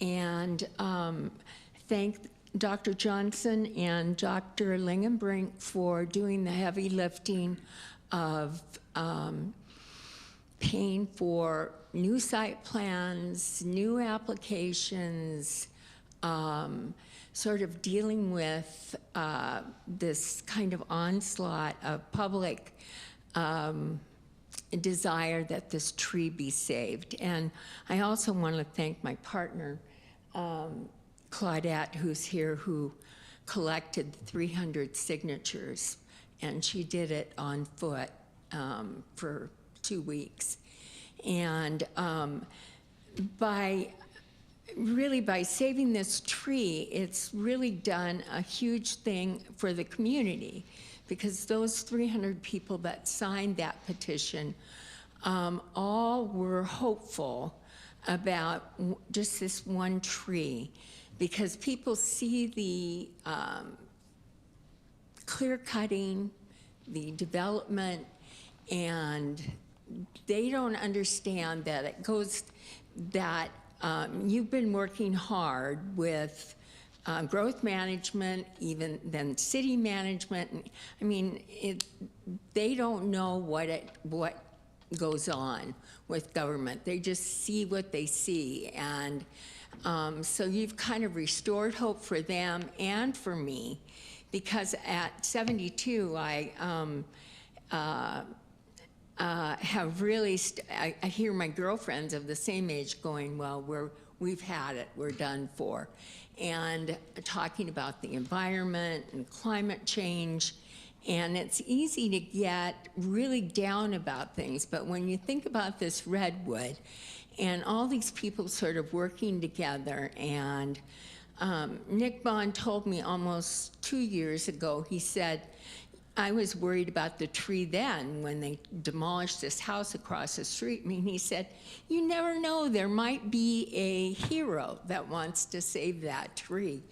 Speaker 15: and thank Dr. Johnson and Dr. Lingenbrink for doing the heavy lifting of paying for new site plans, new applications, sort of dealing with this kind of onslaught of public desire that this tree be saved. And I also want to thank my partner, Claudette, who's here, who collected 300 signatures, and she did it on foot for 2 weeks. And by saving this tree, it's really done a huge thing for the community, because those 300 people that signed that petition all were hopeful about just this one tree, because people see the clear cutting, the development, and they don't understand that it goes, that you've been working hard with growth management, even then city management. I mean, they don't know what goes on with government. They just see what they see. And so you've kind of restored hope for them and for me, because at 72, I have really, I hear my girlfriends of the same age going, well, we've had it, we're done for. And talking about the environment and climate change. And it's easy to get really down about things, but when you think about this redwood and all these people sort of working together, and Nick Bond told me almost 2 years ago, he said, I was worried about the tree then when they demolished this house across the street. I mean, he said, you never know, there might be a hero that wants to save that tree.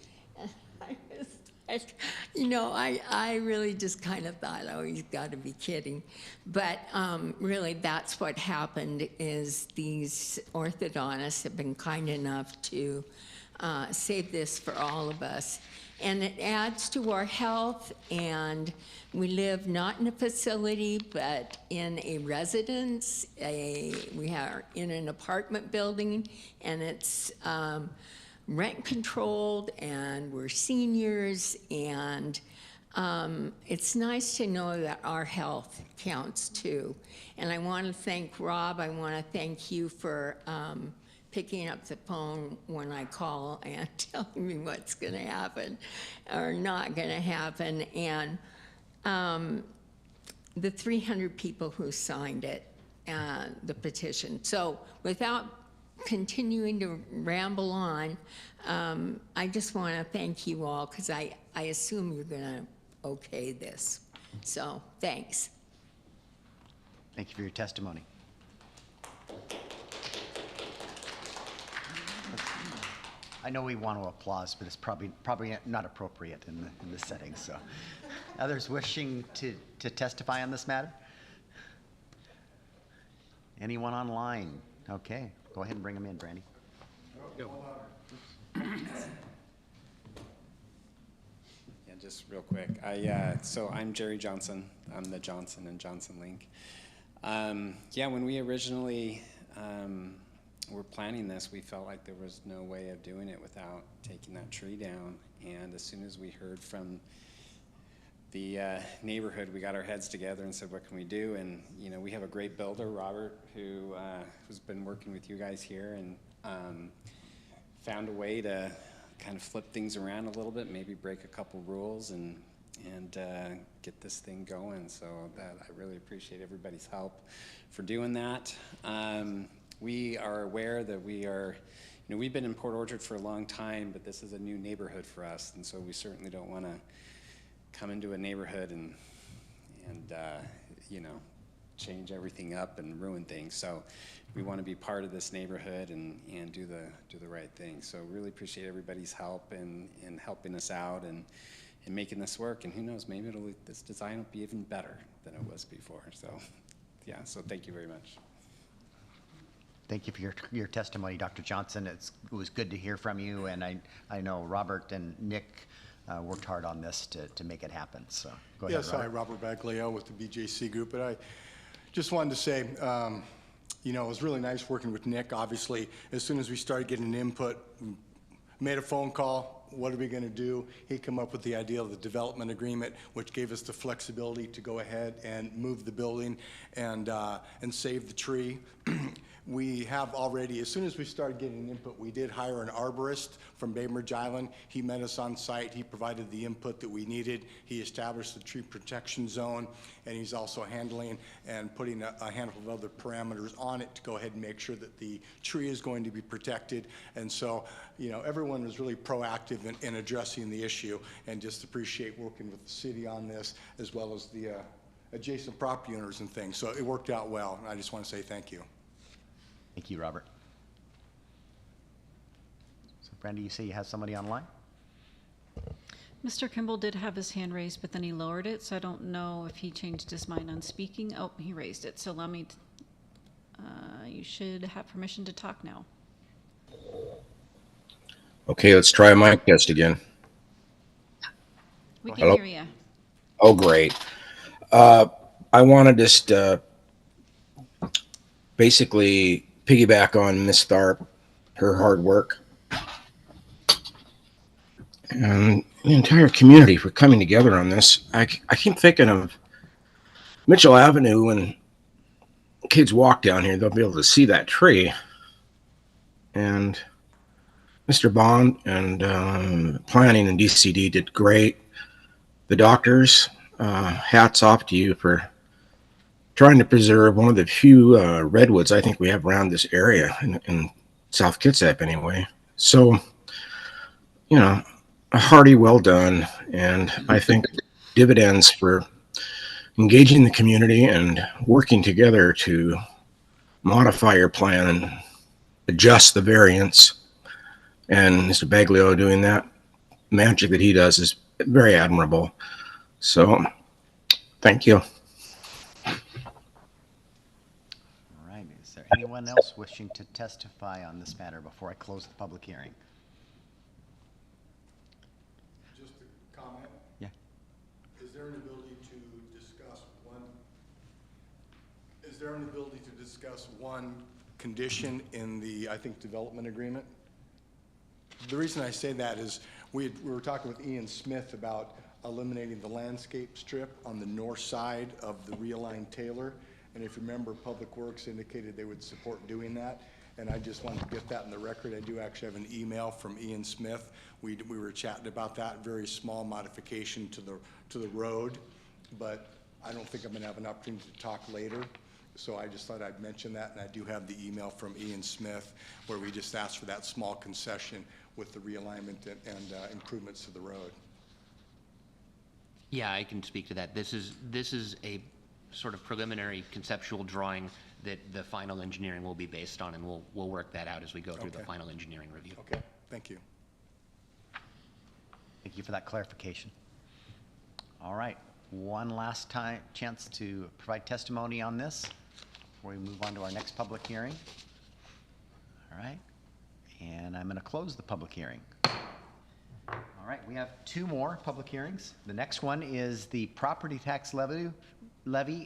Speaker 15: I really just kind of thought, oh, he's got to be kidding. But really, that's what happened is these orthodontists have been kind enough to save this for all of us. And it adds to our health, and we live not in a facility, but in a residence. We are in an apartment building, and it's rent controlled, and we're seniors, and it's nice to know that our health counts too. And I want to thank Rob. I want to thank you for picking up the phone when I call and telling me what's going to happen or not going to happen. And the 300 people who signed it, the petition. So without continuing to ramble on, I just want to thank you all, because I assume you're going to okay this. So thanks.
Speaker 1: Thank you for your testimony. I know we want to applause, but it's probably not appropriate in this setting. So, others wishing to testify on this matter? Anyone online? Okay, go ahead and bring them in, Brandy.
Speaker 16: Yeah, just real quick. So I'm Jerry Johnson. I'm the Johnson and Johnson Link. When we originally were planning this, we felt like there was no way of doing it without taking that tree down. And as soon as we heard from the neighborhood, we got our heads together and said, what can we do? And we have a great builder, Robert, who has been working with you guys here, and found a way to kind of flip things around a little bit, maybe break a couple rules and get this thing going. So that I really appreciate everybody's help for doing that. We are aware that we've been in Port Orchard for a long time, but this is a new neighborhood for us, and so we certainly don't want to come into a neighborhood and change everything up and ruin things. So we want to be part of this neighborhood and do the right thing. So really appreciate everybody's help in helping us out and making this work. And who knows, maybe this design will be even better than it was before. So yeah, so thank you very much.
Speaker 1: Thank you for your testimony, Dr. Johnson. It was good to hear from you, and I know Robert and Nick worked hard on this to make it happen. So go ahead,
Speaker 8: Yes,
Speaker 1: Robert.
Speaker 8: hi, Robert Baglio with the BJC Group. But I just wanted to say, it was really nice working with Nick. Obviously, as soon as we started getting input, we made a phone call. What are we going to do? He came up with the idea of the development agreement, which gave us the flexibility to go ahead and move the building and save the tree. We have already, as soon as we started getting input, we did hire an arborist from Bainbridge Island. He met us on site. He provided the input that we needed. He established the tree protection zone, and he's also handling and putting a handful of other parameters on it to go ahead and make sure that the tree is going to be protected. And so, everyone was really proactive in addressing the issue, and just appreciate working with the city on this, as well as the adjacent property owners and things. So it worked out well, and I just want to say thank you.
Speaker 1: Thank you, Robert. So, Brandy, you say you have somebody online?
Speaker 2: Mr. Kimball did have his hand raised, but then he lowered it, so I don't know if he changed his mind on speaking. Oh, he raised it, so let me, you should have permission to talk now.
Speaker 5: Okay, let's try a mic test again.
Speaker 2: We can
Speaker 5: Hello?
Speaker 2: hear you.
Speaker 5: Oh, great. I want to just basically piggyback on Ms. Tharp, her hard work, and the entire community for coming together on this. I keep thinking of Mitchell Avenue and kids walk down here, they'll be able to see that tree. And Mr. Bond and planning and DCD did great. The doctors, hats off to you for trying to preserve one of the few redwoods I think we have around this area in South Kitsap anyway. So, you know, a hearty well done, and I think dividends for engaging the community and working together to modify your plan and adjust the variance. And Mr. Baglio doing that magic that he does is very admirable. So, thank you.
Speaker 1: All right, is there anyone else wishing to testify on this matter before I close the public hearing?
Speaker 8: Just a comment.
Speaker 1: Yeah.
Speaker 8: Is there an ability to discuss one? Is there an ability to discuss one condition in the, I think, development agreement? The reason I say that is we were talking with Ian Smith about eliminating the landscape strip on the north side of the realigned Taylor. And if you remember, Public Works indicated they would support doing that. And I just wanted to get that in the record. I do actually have an email from Ian Smith. We were chatting about that, very small modification to the road, but I don't think I'm gonna have an opportunity to talk later. So I just thought I'd mention that, and I do have the email from Ian Smith where we just asked for that small concession with the realignment and improvements to the road.
Speaker 14: Yeah, I can speak to that. This is a sort of preliminary conceptual drawing that the final engineering will be based on, and we'll work that out as we go through the final engineering review.
Speaker 8: Okay, thank you.
Speaker 1: Thank you for that clarification. All right, one last chance to provide testimony on this before we move on to our next public hearing. All right, and I'm going to close the public hearing. All right, we have two more public hearings. The next one is the property tax levy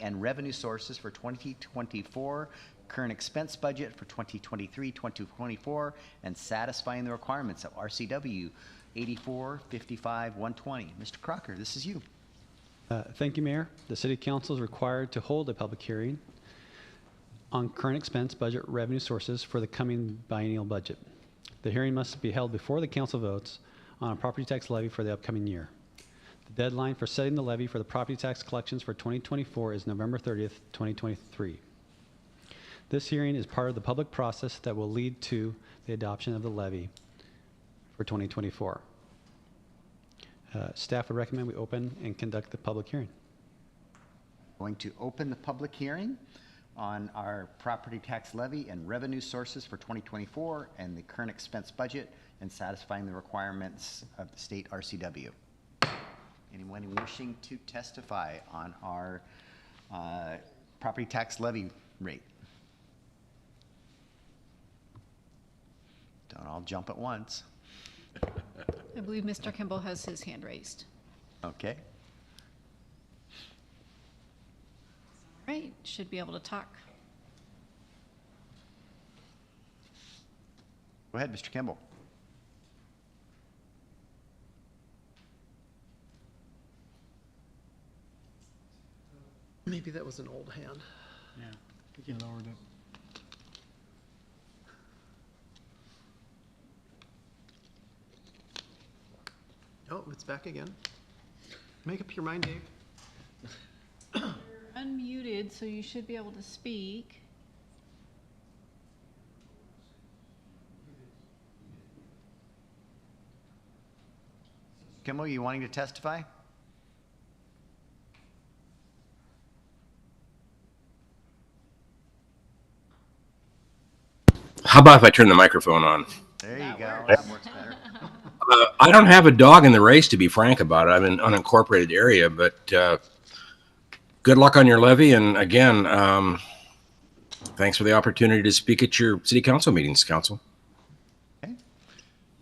Speaker 1: and revenue sources for 2024, current expense budget for 2023-2024, and satisfying the requirements of RCW 8455-120. Mr. Crocker, this is you.
Speaker 12: Thank you, Mayor. The City Council is required to hold a public hearing on current expense budget revenue sources for the coming biennial budget. The hearing must be held before the council votes on a property tax levy for the upcoming year. The deadline for setting the levy for the property tax collections for 2024 is November 30th, 2023. This hearing is part of the public process that will lead to the adoption of the levy for 2024. Staff would recommend we open and conduct the public hearing.
Speaker 1: Going to open the public hearing on our property tax levy and revenue sources for 2024 and the current expense budget and satisfying the requirements of the state RCW. Anyone wishing to testify on our property tax levy rate? Don't all jump at once.
Speaker 2: I believe Mr. Kimball has his hand raised.
Speaker 1: Okay.
Speaker 2: All right, should be able to talk.
Speaker 1: Go ahead, Mr. Kimball.
Speaker 13: Maybe that was an old hand.
Speaker 7: Yeah, I think you lowered it.
Speaker 13: Oh, it's back again. Make up your mind, Dave.
Speaker 2: You're unmuted, so you should be able to speak.
Speaker 1: Kimball, you wanting to testify?
Speaker 5: How about if I turn the microphone on?
Speaker 1: There you go. That works better.
Speaker 5: I don't have a dog in the race, to be frank about it. I'm in an unincorporated area, but good luck on your levy. And again, thanks for the opportunity to speak at your city council meetings, council.
Speaker 1: Okay.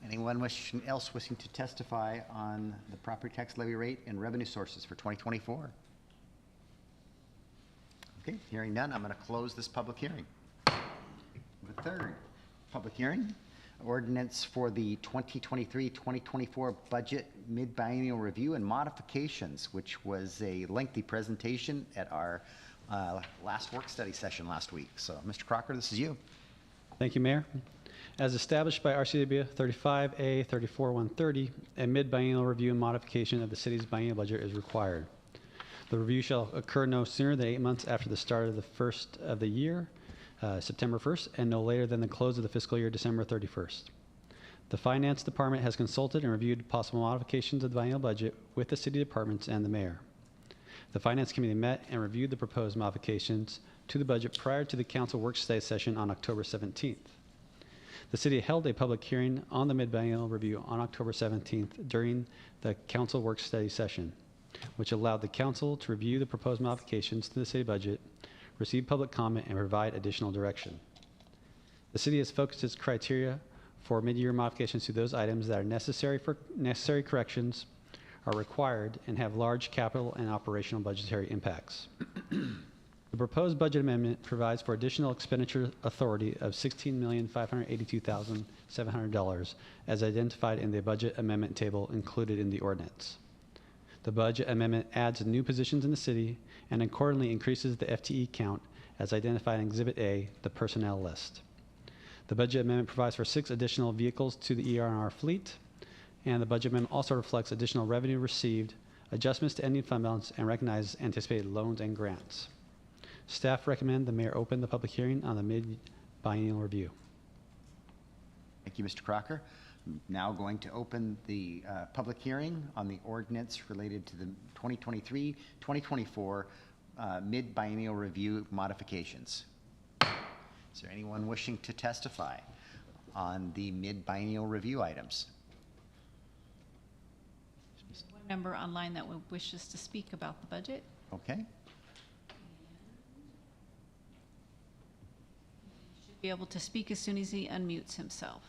Speaker 1: Anyone else wishing to testify on the property tax levy rate and revenue sources for 2024? Okay, hearing none, I'm going to close this public hearing. The third public hearing, ordinance for the 2023-2024 budget mid-biennial review and modifications, which was a lengthy presentation at our last work study session last week. So, Mr. Crocker, this is you.
Speaker 12: Thank you, Mayor. As established by RCW 35A 34130, a mid-biennial review and modification of the city's biennial budget is required. The review shall occur no sooner than 8 months after the start of the first of the year, September 1st, and no later than the close of the fiscal year, December 31st. The Finance Department has consulted and reviewed possible modifications of the biennial budget with the city departments and the mayor. The Finance Committee met and reviewed the proposed modifications to the budget prior to the council work study session on October 17th. The city held a public hearing on the mid-biennial review on October 17th during the council work study session, which allowed the council to review the proposed modifications to the city budget, receive public comment, and provide additional direction. The city has focused its criteria for mid-year modifications to those items that are necessary corrections, are required, and have large capital and operational budgetary impacts. The proposed budget amendment provides for additional expenditure authority of $16,582,700 as identified in the budget amendment table included in the ordinance. The budget amendment adds new positions in the city and accordingly increases the FTE count as identified in Exhibit A, the personnel list. The budget amendment provides for 6 additional vehicles to the ER&R fleet, and the budget amendment also reflects additional revenue received, adjustments to ending fund balance, and recognizes anticipated loans and grants. Staff recommend the mayor open the public hearing on the mid-biennial review.
Speaker 1: Thank you, Mr. Crocker. I'm now going to open the public hearing on the ordinance related to the 2023-2024 mid-biennial review modifications. Is there anyone wishing to testify on the mid-biennial review items?
Speaker 2: One member online that wishes to speak about the budget.
Speaker 1: Okay.
Speaker 2: Be able to speak as soon as he unmutes himself.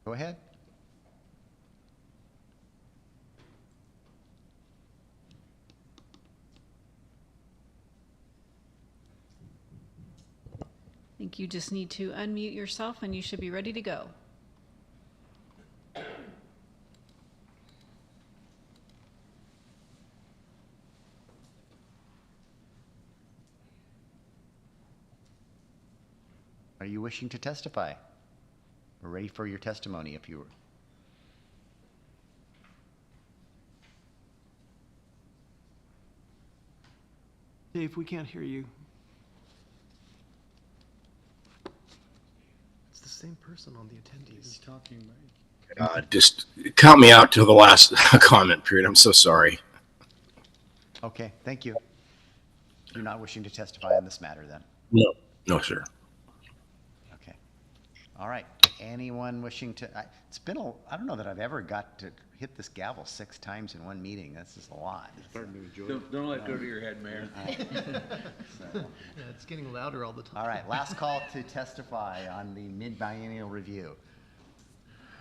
Speaker 1: Go ahead.
Speaker 2: I think you just need to unmute yourself and you should be ready to go.
Speaker 1: Are you wishing to testify? We're ready for your testimony if you were.
Speaker 13: Dave, we can't hear you. It's the same person on the attendees.
Speaker 4: Talking
Speaker 5: Just count me out till the last comment period. I'm so sorry.
Speaker 1: Okay, thank you. You're not wishing to testify on this matter then?
Speaker 5: No, sir.
Speaker 1: Okay. All right. Anyone wishing to, it's been I don't know that I've ever got to hit this gavel 6 times in one meeting. This is a lot.
Speaker 4: Starting to enjoy it.
Speaker 3: Don't let it go to your head, Mayor.
Speaker 1: So,
Speaker 13: Yeah, it's getting louder all the time.
Speaker 1: all right, last call to testify on the mid-biennial review.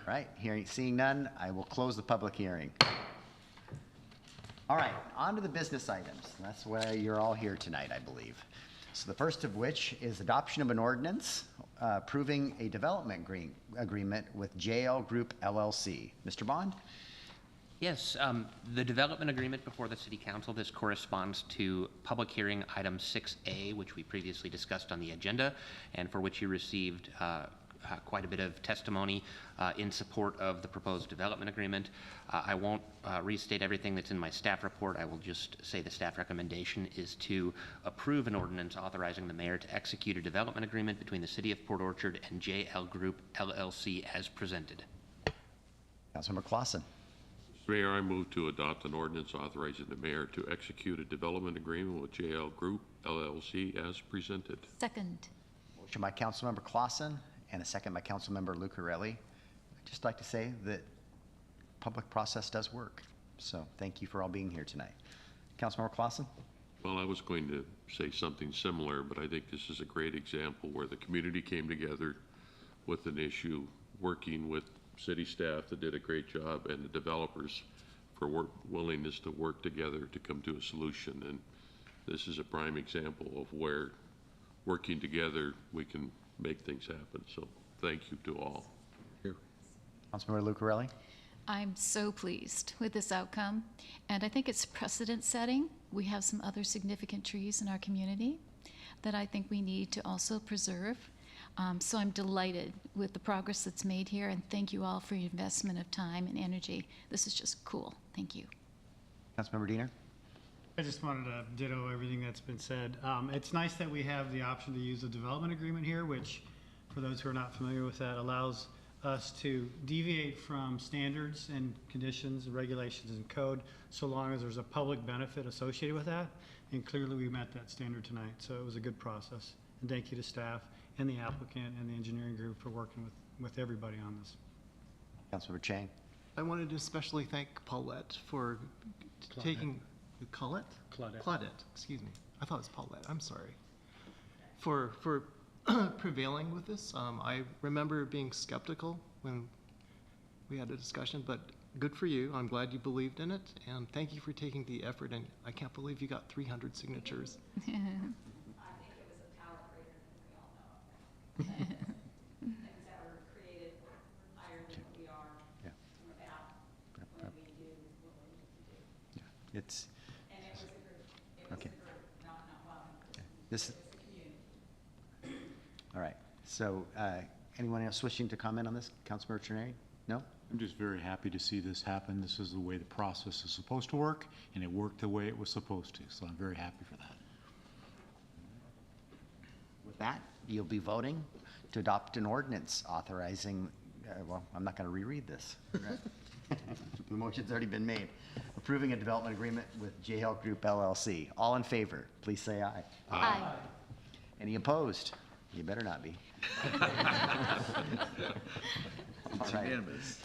Speaker 1: All right, seeing none, I will close the public hearing. All right, on to the business items. That's why you're all here tonight, I believe. So the first of which is adoption of an ordinance approving a development agreement with JL Group LLC. Mr. Bond?
Speaker 14: Yes, the development agreement before the city council, this corresponds to public hearing item 6A, which we previously discussed on the agenda, and for which you received quite a bit of testimony in support of the proposed development agreement. I won't restate everything that's in my staff report. I will just say the staff recommendation is to approve an ordinance authorizing the mayor to execute a development agreement between the city of Port Orchard and JL Group LLC as presented.
Speaker 1: Councilmember Clausen.
Speaker 3: Mayor, I move to adopt an ordinance authorizing the mayor to execute a development agreement with JL Group LLC as presented.
Speaker 6: Second.
Speaker 1: Motion by Councilmember Clausen and a second by Councilmember Lucarelli. I'd just like to say that public process does work. So thank you for all being here tonight. Councilmember Clausen?
Speaker 3: Well, I was going to say something similar, but I think this is a great example where the community came together with an issue, working with city staff that did a great job and the developers for willingness to work together to come to a solution. And this is a prime example of where working together we can make things happen. So thank you to all.
Speaker 1: Councilmember Lucarelli?
Speaker 6: I'm so pleased with this outcome, and I think it's precedent setting. We have some other significant trees in our community that I think we need to also preserve. So I'm delighted with the progress that's made here, and thank you all for your investment of time and energy. This is just cool. Thank you.
Speaker 1: Councilmember Diener?
Speaker 7: I just wanted to ditto everything that's been said. It's nice that we have the option to use a development agreement here, which, for those who are not familiar with that, allows us to deviate from standards and conditions and regulations and code so long as there's a public benefit associated with that. And clearly we met that standard tonight, so it was a good process. And thank you to staff and the applicant and the engineering group for working with everybody on this.
Speaker 1: Councilmember Chang?
Speaker 13: I wanted to especially thank Paulette for taking, Colette? Claudette, excuse me. I thought it was Paulette, I'm sorry. For prevailing with this. I remember being skeptical when we had a discussion, but good for you. I'm glad you believed in it, and thank you for taking the effort, and I can't believe you got 300 signatures.
Speaker 17: I think it was a power greater than we all know. Things that were created higher than we are from about when we do what we need to do.
Speaker 1: It's,
Speaker 17: And it was a group. It was
Speaker 1: okay.
Speaker 17: a group, not well.
Speaker 1: This,
Speaker 17: It was a community.
Speaker 1: all right. So, anyone else wishing to comment on this? Councilmember Trenary? No?
Speaker 4: I'm just very happy to see this happen. This is the way the process is supposed to work, and it worked the way it was supposed to, so I'm very happy for that.
Speaker 1: With that, you'll be voting to adopt an ordinance authorizing, well, I'm not going to reread this. The motion's already been made. Approving a development agreement with JL Group LLC. All in favor, please say aye.
Speaker 6: Aye.
Speaker 1: Any opposed? You better not be.
Speaker 11: It's
Speaker 1: All right.
Speaker 11: unanimous.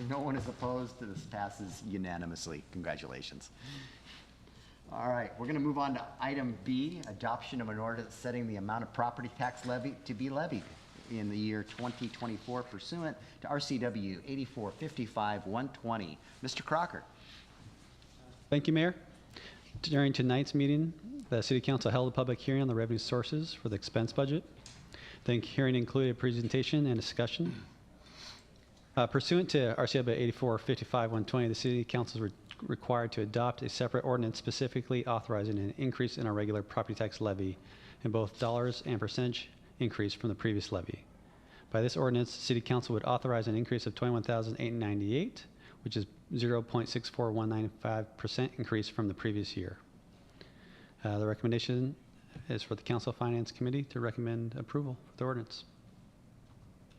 Speaker 1: No one is opposed. This passes unanimously. Congratulations. All right, we're going to move on to item B, adoption of an ordinance setting the amount of property tax levy to be levied in the year 2024 pursuant to RCW 8455-120. Mr. Crocker.
Speaker 12: Thank you, Mayor. During tonight's meeting, the City Council held a public hearing on the revenue sources for the expense budget. The hearing included a presentation and discussion. Pursuant to RCW 8455-120, the City Council is required to adopt a separate ordinance specifically authorizing an increase in our regular property tax levy in both dollars and percentage increase from the previous levy. By this ordinance, the City Council would authorize an increase of $21,898, which is 0.64195% increase from the previous year. The recommendation is for the Council Finance Committee to recommend approval for the ordinance.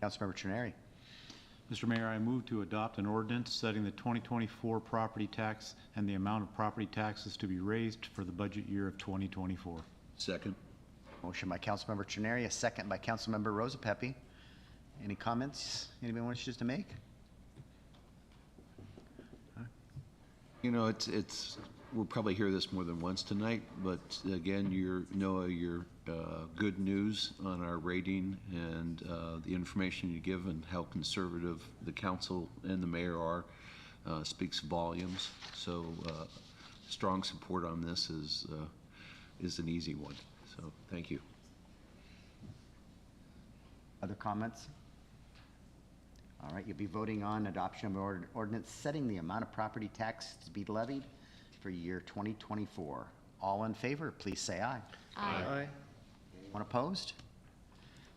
Speaker 1: Councilmember Trenary.
Speaker 4: Mr. Mayor, I move to adopt an ordinance setting the 2024 property tax and the amount of property taxes to be raised for the budget year of 2024.
Speaker 11: Second.
Speaker 1: Motion by Councilmember Trenary, a second by Councilmember Rosa Pepe. Any comments anybody wishes to make?
Speaker 11: You know, we'll probably hear this more than once tonight, but again, Noah, your good news on our rating and the information you give and how conservative the council and the mayor are speaks volumes. So strong support on this is an easy one. So thank you.
Speaker 1: Other comments? All right, you'll be voting on adoption of an ordinance setting the amount of property tax to be levied for year 2024. All in favor, please say aye.
Speaker 13: Aye.
Speaker 1: Anyone opposed?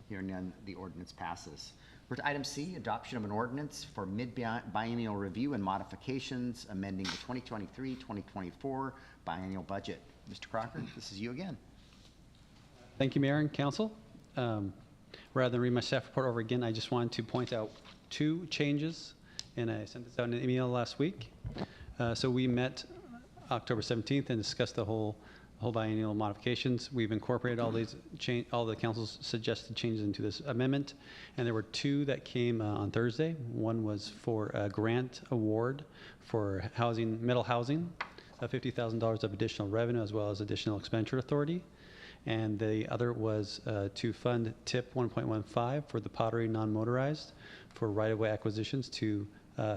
Speaker 1: Hearing none, the ordinance passes. We're to item C, adoption of an ordinance for mid-biennial review and modifications amending the 2023-2024 biennial budget. Mr. Crocker, this is you again.
Speaker 12: Thank you, Mayor and Council. Rather than read my staff report over again, I just wanted to point out two changes, and I sent this out in an email last week. So we met October 17th and discussed the whole biennial modifications. We've incorporated all the council's suggested changes into this amendment, and there were two that came on Thursday. One was for a grant award for middle housing, $50,000 of additional revenue as well as additional expenditure authority. And the other was to fund TIP 1.15 for the Pottery non-motorized for right-of-way acquisitions to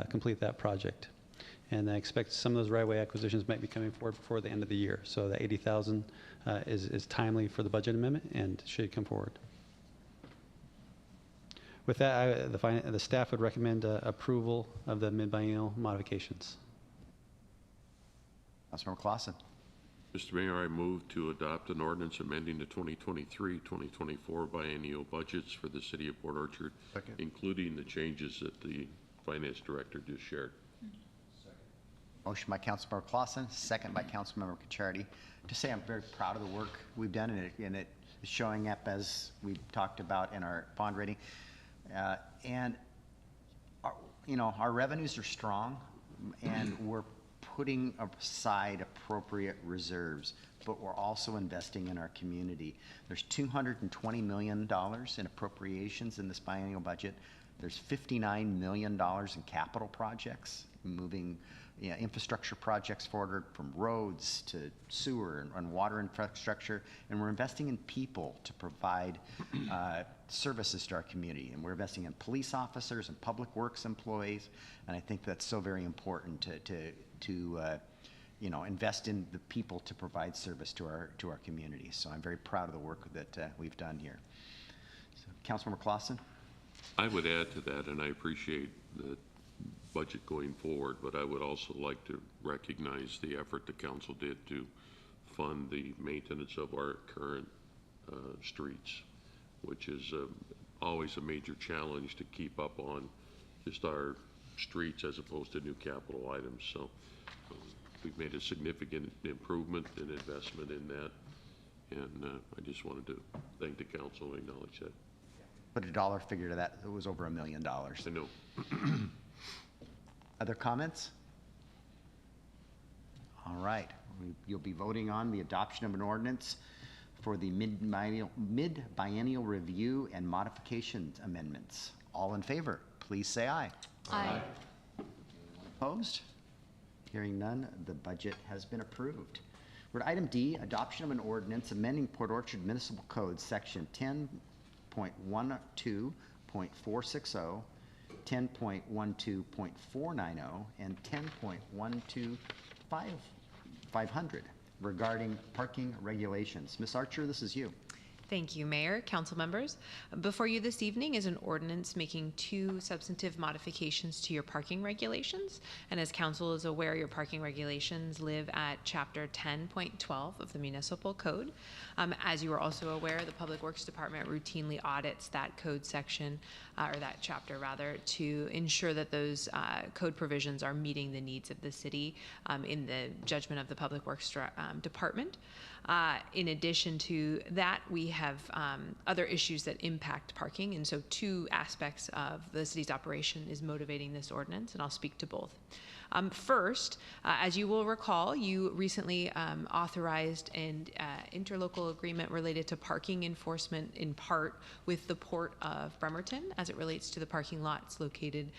Speaker 12: complete that project. And I expect some of those right-of-way acquisitions might be coming forward before the end of the year. So the $80,000 is timely for the budget amendment and should come forward. With that, the staff would recommend approval of the mid-biennial modifications.
Speaker 1: Councilmember Clausen.
Speaker 3: Mr. Mayor, I move to adopt an ordinance amending the 2023-2024 biennial budgets for the city of Port Orchard, including the changes that the finance director just shared.
Speaker 1: Motion by Councilmember Clausen, second by Councilmember Cacciardi. To say I'm very proud of the work we've done, and it is showing up as we talked about in our bond rating. And our revenues are strong, and we're putting aside appropriate reserves, but we're also investing in our community. There's $220 million in appropriations in this biennial budget. There's $59 million in capital projects, moving infrastructure projects forward, from roads to sewer and water infrastructure, and we're investing in people to provide services to our community, and we're investing in police officers and public works employees, and I think that's so very important to invest in the people to provide service to our community. So I'm very proud of the work that we've done here. So, Councilmember Clausen.
Speaker 3: I would add to that, and I appreciate the budget going forward, but I would also like to recognize the effort the council did to fund the maintenance of our current streets, which is always a major challenge to keep up on just our streets as opposed to new capital items. So we've made a significant improvement and investment in that, and I just wanted to thank the council and acknowledge that.
Speaker 1: Put a dollar figure to that, it was over $1 million.
Speaker 3: I know.
Speaker 1: Other comments? All right, you'll be voting on the adoption of an ordinance for the mid-biennial review and modifications amendments. All in favor, please say aye.
Speaker 6: Aye.
Speaker 1: Opposed? Hearing none, the budget has been approved. We're at item D, adoption of an ordinance amending Port Orchard Municipal Code, section 10.12.460, 10.12.490, and 10.12500 regarding parking regulations. Ms. Archer, this is you.
Speaker 18: Thank you, Mayor, council members. Before you this evening is an ordinance making 2 substantive modifications to your parking regulations. And as council is aware, your parking regulations live at chapter 10.12 of the municipal code. As you are also aware, the Public Works Department routinely audits that code section, or that chapter rather, to ensure that those code provisions are meeting the needs of the city in the judgment of the Public Works Department. In addition to that, we have other issues that impact parking, and so 2 aspects of the city's operation is motivating this ordinance, and I'll speak to both. First, as you will recall, you recently authorized an interlocal agreement related to parking enforcement in part with the Port of Bremerton as it relates to the parking lots located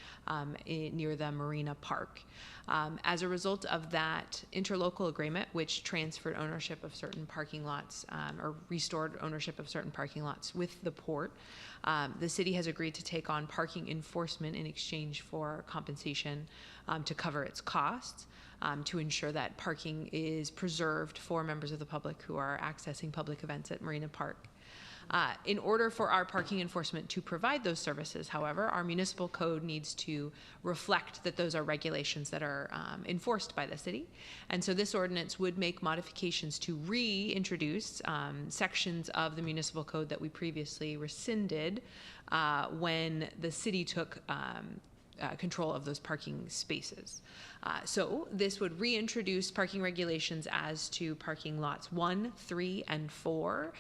Speaker 18: near the Marina Park. As a result of that interlocal agreement, which transferred ownership of certain parking lots or restored ownership of certain parking lots with the port, the city has agreed to take on parking enforcement in exchange for compensation to cover its costs, to ensure that parking is preserved for members of the public who are accessing public events at Marina Park. In order for our parking enforcement to provide those services, however, our municipal code needs to reflect that those are regulations that are enforced by the city. And so this ordinance would make modifications to reintroduce sections of the municipal code that we previously rescinded when the city took control of those parking spaces. So this would reintroduce parking regulations as to parking lots 1, 3, and 4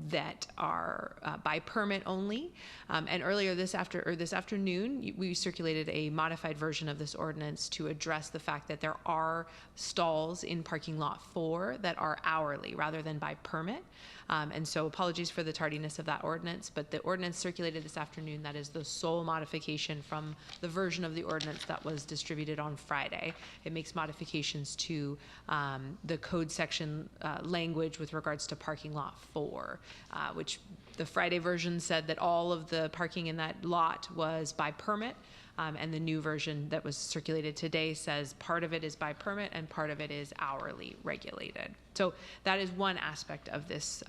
Speaker 18: that are by permit only. And earlier this afternoon, we circulated a modified version of this ordinance to address the fact that there are stalls in parking lot 4 that are hourly rather than by permit. And so apologies for the tardiness of that ordinance, but the ordinance circulated this afternoon. That is the sole modification from the version of the ordinance that was distributed on Friday. It makes modifications to the code section language with regards to parking lot 4, which the Friday version said that all of the parking in that lot was by permit. And the new version that was circulated today says part of it is by permit and part of it is hourly regulated. So that is one aspect of this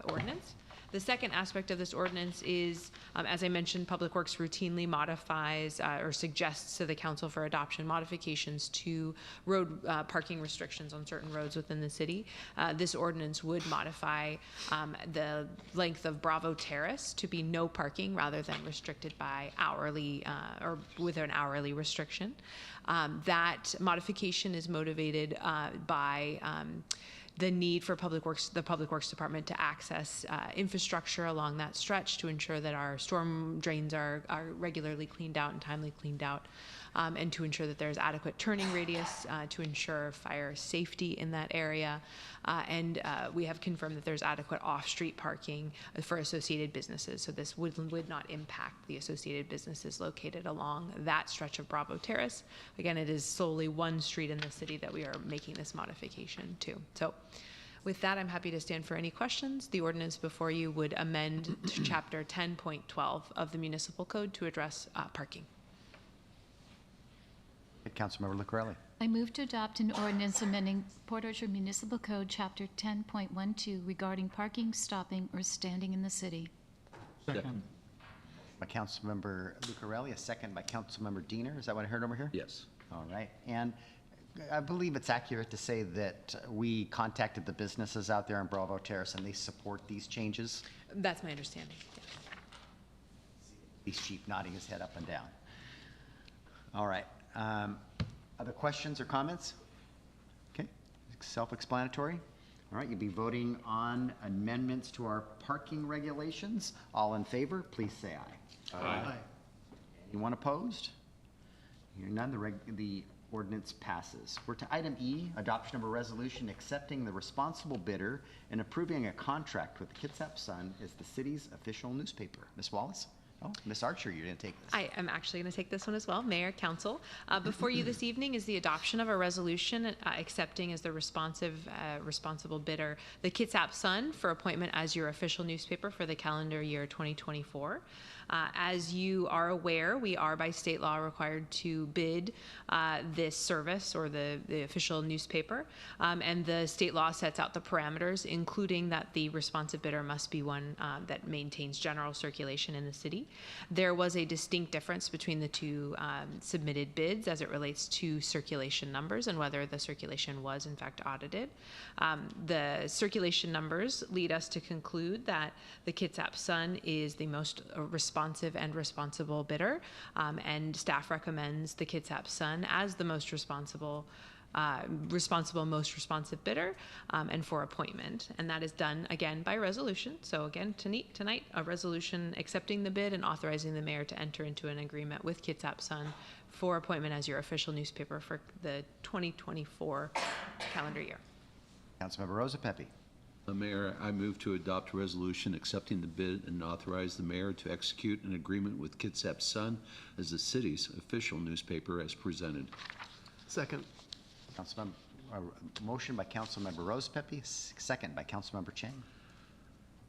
Speaker 18: ordinance. The second aspect of this ordinance is, as I mentioned, Public Works routinely modifies or suggests to the council for adoption modifications to road parking restrictions on certain roads within the city. This ordinance would modify the length of Bravo Terrace to be no parking rather than restricted by hourly or with an hourly restriction. That modification is motivated by the need for the Public Works Department to access infrastructure along that stretch to ensure that our storm drains are regularly cleaned out and timely cleaned out, and to ensure that there's adequate turning radius to ensure fire safety in that area. And we have confirmed that there's adequate off-street parking for associated businesses. So this would not impact the associated businesses located along that stretch of Bravo Terrace. Again, it is solely one street in the city that we are making this modification to. So with that, I'm happy to stand for any questions. The ordinance before you would amend to Chapter 10.12 of the Municipal Code to address parking.
Speaker 1: Councilmember Lucarelli.
Speaker 6: I move to adopt an ordinance amending Port Orchard Municipal Code, Chapter 10.12, regarding parking, stopping, or standing in the city.
Speaker 4: Second.
Speaker 1: By Councilmember Lucarelli, a second by Councilmember Diener. Is that what I heard over here?
Speaker 11: Yes.
Speaker 1: All right. And I believe it's accurate to say that we contacted the businesses out there in Bravo Terrace and they support these changes?
Speaker 18: That's my understanding. Yeah.
Speaker 1: He's chief nodding his head up and down. All right. Other questions or comments? Okay, self-explanatory. All right, you'll be voting on amendments to our parking regulations. All in favor, please say aye.
Speaker 13: Aye.
Speaker 1: Anyone opposed? Hearing none, the ordinance passes. We're to item E, adoption of a resolution accepting the responsible bidder and approving a contract with Kitsap Sun as the city's official newspaper. Ms. Wallace? Oh, Ms. Archer, you're going to take this.
Speaker 18: I am actually going to take this one as well, Mayor, Council. Before you this evening is the adoption of a resolution accepting as the responsible bidder the Kitsap Sun for appointment as your official newspaper for the calendar year 2024. As you are aware, we are by state law required to bid this service or the official newspaper, and the state law sets out the parameters, including that the responsive bidder must be one that maintains general circulation in the city. There was a distinct difference between the two submitted bids as it relates to circulation numbers and whether the circulation was in fact audited. The circulation numbers lead us to conclude that the Kitsap Sun is the most responsive and responsible bidder, and staff recommends the Kitsap Sun as the most responsible, most responsive bidder, and for appointment. And that is done again by resolution. So again, tonight, a resolution accepting the bid and authorizing the mayor to enter into an agreement with Kitsap Sun for appointment as your official newspaper for the 2024 calendar year.
Speaker 1: Councilmember Rosa Pepe.
Speaker 11: Mayor, I move to adopt a resolution accepting the bid and authorize the mayor to execute an agreement with Kitsap Sun as the city's official newspaper as presented.
Speaker 13: Second.
Speaker 1: Motion by Councilmember Rose Pepe, second by Councilmember Chang.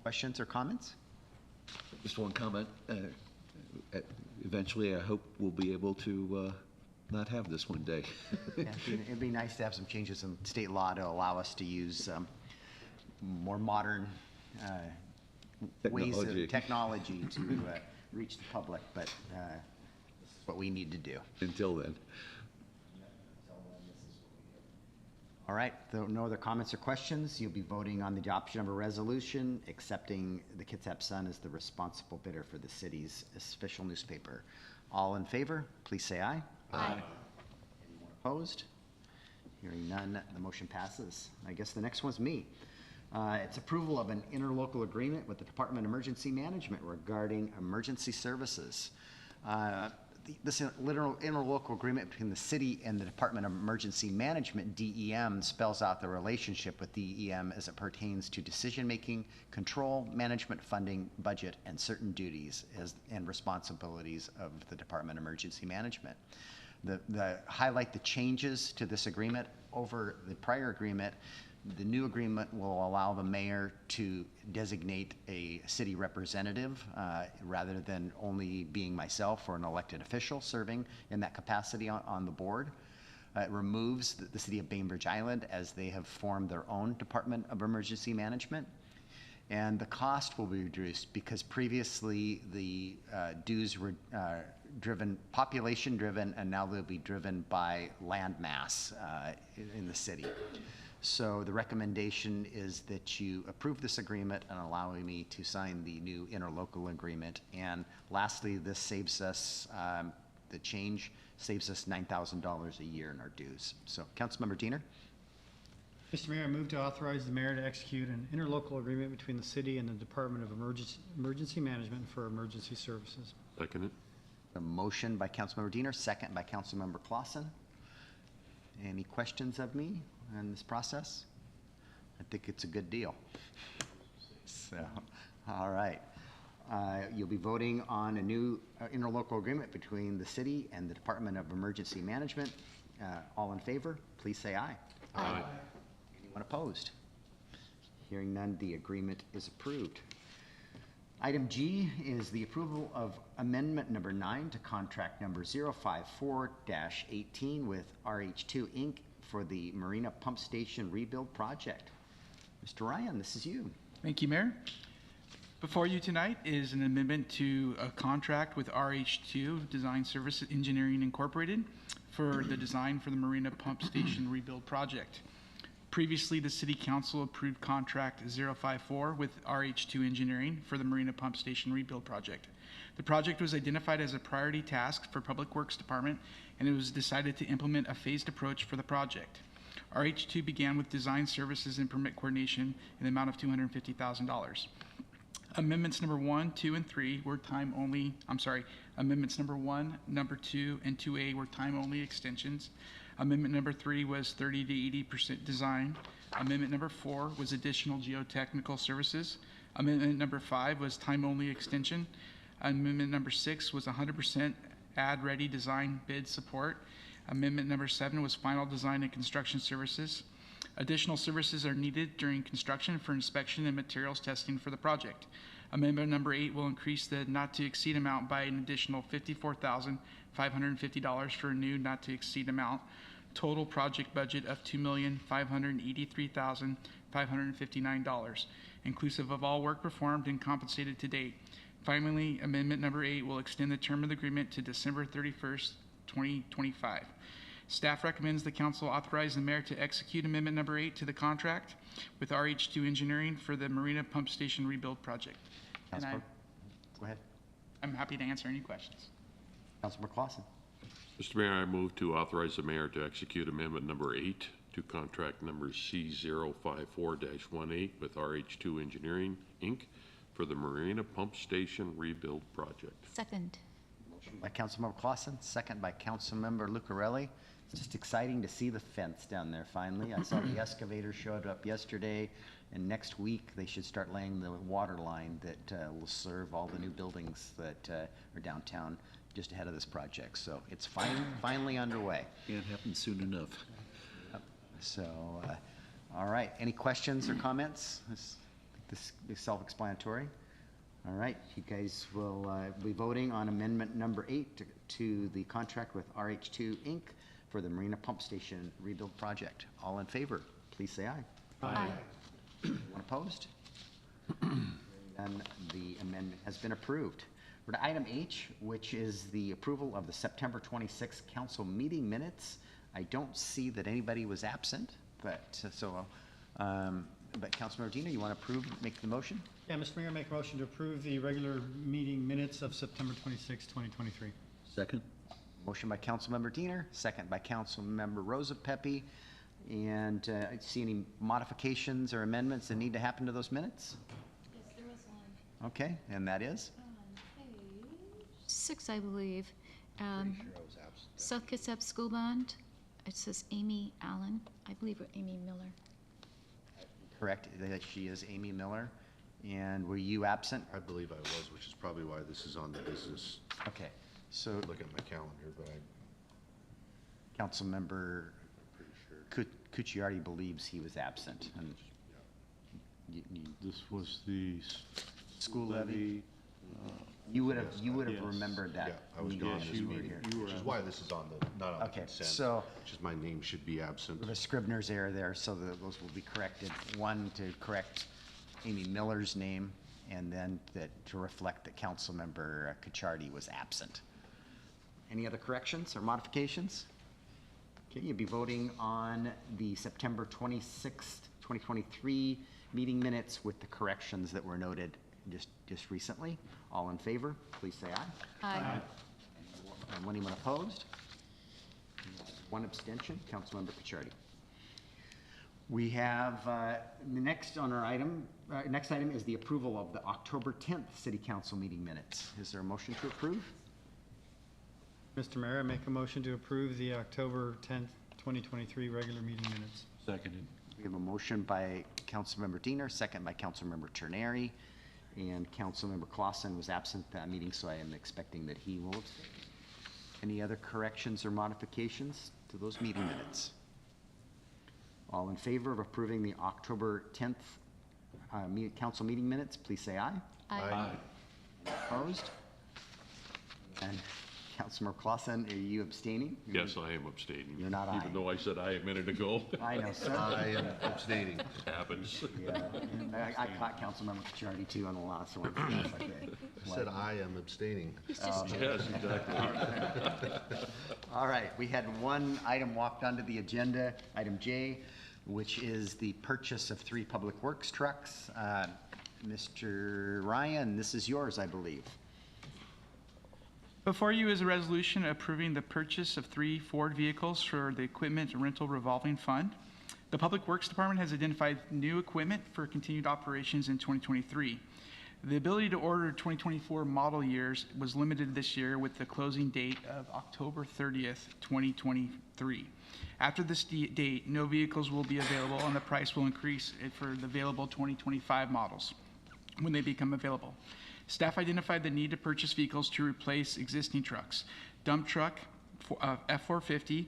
Speaker 1: Questions or comments?
Speaker 11: Just one comment. Eventually, I hope we'll be able to not have this one day.
Speaker 1: Yeah, it'd be nice to have some changes in state law to allow us to use more modern ways of technology to reach the public, but this is what we need to do.
Speaker 11: Until then.
Speaker 1: All right, no other comments or questions. You'll be voting on the adoption of a resolution accepting the Kitsap Sun as the responsible bidder for the city's official newspaper. All in favor, please say aye.
Speaker 13: Aye.
Speaker 1: Anyone opposed? Hearing none, the motion passes. I guess the next one's me. It's approval of an interlocal agreement with the Department of Emergency Management regarding emergency services. This interlocal agreement between the city and the Department of Emergency Management, DEM, spells out the relationship with DEM as it pertains to decision-making, control, management, funding, budget, and certain duties and responsibilities of the Department of Emergency Management. Highlight the changes to this agreement over the prior agreement. The new agreement will allow the mayor to designate a city representative rather than only being myself or an elected official serving in that capacity on the board. It removes the city of Bainbridge Island as they have formed their own Department of Emergency Management. And the cost will be reduced because previously the dues were population driven, and now they'll be driven by land mass in the city. So the recommendation is that you approve this agreement and allowing me to sign the new interlocal agreement. And lastly, this saves us, the change saves us $9,000 a year in our dues. So Councilmember Diener?
Speaker 7: Mr. Mayor, I move to authorize the mayor to execute an interlocal agreement between the city and the Department of Emergency Management for emergency services.
Speaker 3: Second it.
Speaker 1: A motion by Councilmember Diener, second by Councilmember Clausen. Any questions of me on this process? I think it's a good deal. So, all right. You'll be voting on a new interlocal agreement between the city and the Department of Emergency Management. All in favor, please say aye.
Speaker 3: Aye.
Speaker 1: Anyone opposed? Hearing none, the agreement is approved. Item G is the approval of amendment number 9 to contract number 054-18 with RH2 Inc. for the Marina Pump Station rebuild project. Mr. Ryan, this is you.
Speaker 9: Thank you, Mayor. Before you tonight is an amendment to a contract with RH2 Design Services Engineering Incorporated for the design for the Marina Pump Station rebuild project. Previously, the City Council approved contract 054 with RH2 Engineering for the Marina Pump Station rebuild project. The project was identified as a priority task for Public Works Department, and it was decided to implement a phased approach for the project. RH2 began with design services and permit coordination in the amount of $250,000. Amendments number 1, 2, and 3 were amendments number 1, number 2, and 2A were time-only extensions. Amendment number 3 was 30 to 80% design. Amendment number 4 was additional geotechnical services. Amendment number 5 was time-only extension. Amendment number 6 was 100% ad-ready design bid support. Amendment number 7 was final design and construction services. Additional services are needed during construction for inspection and materials testing for the project. Amendment number 8 will increase the not-to-exceed amount by an additional $54,550 for a new not-to-exceed amount. Total project budget of $2,583,559, inclusive of all work performed and compensated to date. Finally, Amendment number 8 will extend the term of the agreement to December 31st, 2025. Staff recommends the council authorize the mayor to execute Amendment number 8 to the contract with RH2 Engineering for the Marina Pump Station rebuild project. And
Speaker 1: Councilor, go ahead.
Speaker 9: I'm happy to answer any questions.
Speaker 1: Councilmember Clausen.
Speaker 3: Mr. Mayor, I move to authorize the mayor to execute amendment number 8 to contract number C054-18 with RH2 Engineering, Inc. for the Marina Pump Station rebuild project.
Speaker 6: Second.
Speaker 1: Motion by Councilmember Clausen, second by Councilmember Lucarelli. It's just exciting to see the fence down there finally. I saw the excavator showed up yesterday, and next week they should start laying the water line that will serve all the new buildings that are downtown just ahead of this project. So it's finally underway.
Speaker 11: Can't happen soon enough.
Speaker 1: So, all right. Any questions or comments? This is self-explanatory. All right. You guys will be voting on amendment number 8 to the contract with RH2 Inc. for the Marina Pump Station rebuild project. All in favor, please say aye.
Speaker 6: Aye.
Speaker 1: Anyone opposed? And the amendment has been approved. We're to item H, which is the approval of the September 26th council meeting minutes. I don't see that anybody was absent, but but Councilmember Diener, you want to make the motion?
Speaker 7: Yeah, Mr. Mayor, make a motion to approve the regular meeting minutes of September 26, 2023.
Speaker 11: Second.
Speaker 1: Motion by Councilmember Diener, second by Councilmember Rosa Pepe. And see any modifications or amendments that need to happen to those minutes?
Speaker 6: Yes, there was one.
Speaker 1: Okay, and that is?
Speaker 6: On page 6, I believe. South Kitsap School Bond. It says Amy Allen. I believe we're Amy Miller.
Speaker 1: Correct, that she is Amy Miller. And were you absent?
Speaker 19: I believe I was, which is probably why this is on the business.
Speaker 1: Okay, so.
Speaker 19: Look at my calendar, but
Speaker 1: Councilmember Cucciardi believes he was absent. And
Speaker 4: This was the
Speaker 1: school levy. You would have
Speaker 19: yes.
Speaker 1: remembered that.
Speaker 19: Yeah, I was
Speaker 1: meeting
Speaker 19: gone
Speaker 1: as
Speaker 19: this
Speaker 1: you were
Speaker 19: meeting,
Speaker 1: here.
Speaker 19: which is why this is on the, not on the
Speaker 1: Okay,
Speaker 19: consent.
Speaker 1: so-
Speaker 19: Which is my name should be absent.
Speaker 1: The Scribner's error there, so that those will be corrected. One, to correct Amy Miller's name, and then that to reflect that Councilmember Kachardi was absent. Any other corrections or modifications? Okay, you'll be voting on the September 26th, 2023 meeting minutes with the corrections that were noted just recently. All in favor, please say aye.
Speaker 6: Aye.
Speaker 1: And anyone opposed? One abstention, Councilmember Kachardi. We have, the next on our item, next item is the approval of the October 10th City Council meeting minutes. Is there a motion to approve?
Speaker 7: Mr. Mayor, I make a motion to approve the October 10th, 2023 regular meeting minutes.
Speaker 4: Seconded.
Speaker 1: We have a motion by Councilmember Diener, second by Councilmember Terneri, and Councilmember Clausen was absent that meeting, so I am expecting that he will abstain. Any other corrections or modifications to those meeting minutes? All in favor of approving the October 10th council meeting minutes, please say aye.
Speaker 6: Aye.
Speaker 1: Opposed? And Councilmember Clausen, are you abstaining?
Speaker 3: Yes, I am abstaining.
Speaker 1: You're not aye.
Speaker 3: Even though I said aye a minute ago.
Speaker 1: I know, sir.
Speaker 19: I am abstaining.
Speaker 3: It happens.
Speaker 1: Yeah, I caught Councilmember Kachardi too on the last one. It's like, okay,
Speaker 19: I said I am abstaining.
Speaker 3: Yes, exactly.
Speaker 1: All right, we had one item walked onto the agenda, item J, which is the purchase of 3 public works trucks. Mr. Ryan, this is yours, I believe.
Speaker 9: Before you is a resolution approving the purchase of 3 Ford vehicles for the Equipment Rental Revolving Fund. The Public Works Department has identified new equipment for continued operations in 2023. The ability to order 2024 model years was limited this year with the closing date of October 30th, 2023. After this date, no vehicles will be available and the price will increase for the available 2025 models when they become available. Staff identified the need to purchase vehicles to replace existing trucks. Dump truck, F-450,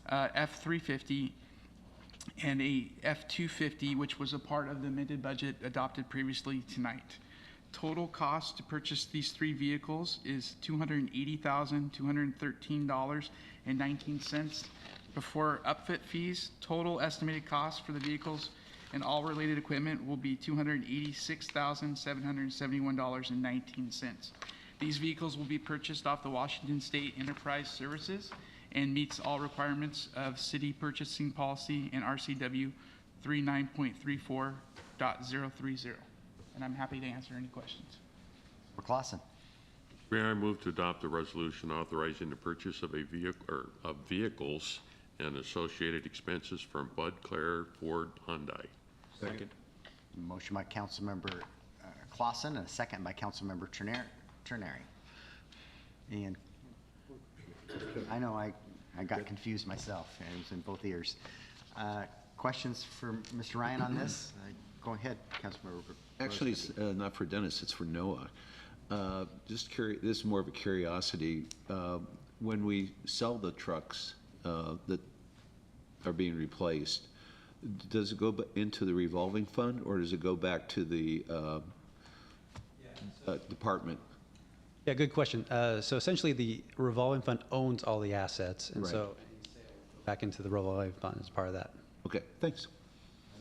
Speaker 9: F-350, and a F-250, which was a part of the amended budget adopted previously tonight. Total cost to purchase these 3 vehicles is $280,213.19. Before upfit fees, total estimated cost for the vehicles and all related equipment will be $286,771.19. These vehicles will be purchased off the Washington State Enterprise Services and meets all requirements of city purchasing policy and RCW 39.34.030. And I'm happy to answer any questions.
Speaker 1: Mr. Clausen.
Speaker 3: Mayor, I move to adopt a resolution authorizing the purchase of of vehicles and associated expenses from Bud Clare Ford Hyundai.
Speaker 4: Second.
Speaker 1: Motion by Councilmember Clausen and a second by Councilmember Terneri. And I know I got confused myself. It was in both ears. Questions for Mr. Ryan on this? Go ahead, Councilmember.
Speaker 11: Actually, it's not for Dennis, it's for Noah. Just curious, this is more of a curiosity. When we sell the trucks that are being replaced, does it go into the revolving fund or does it go back to the department?
Speaker 12: Yeah, good question. So essentially, the revolving fund owns all the assets, and
Speaker 11: Right.
Speaker 12: so back into the revolving fund as part of that.
Speaker 11: Okay, thanks.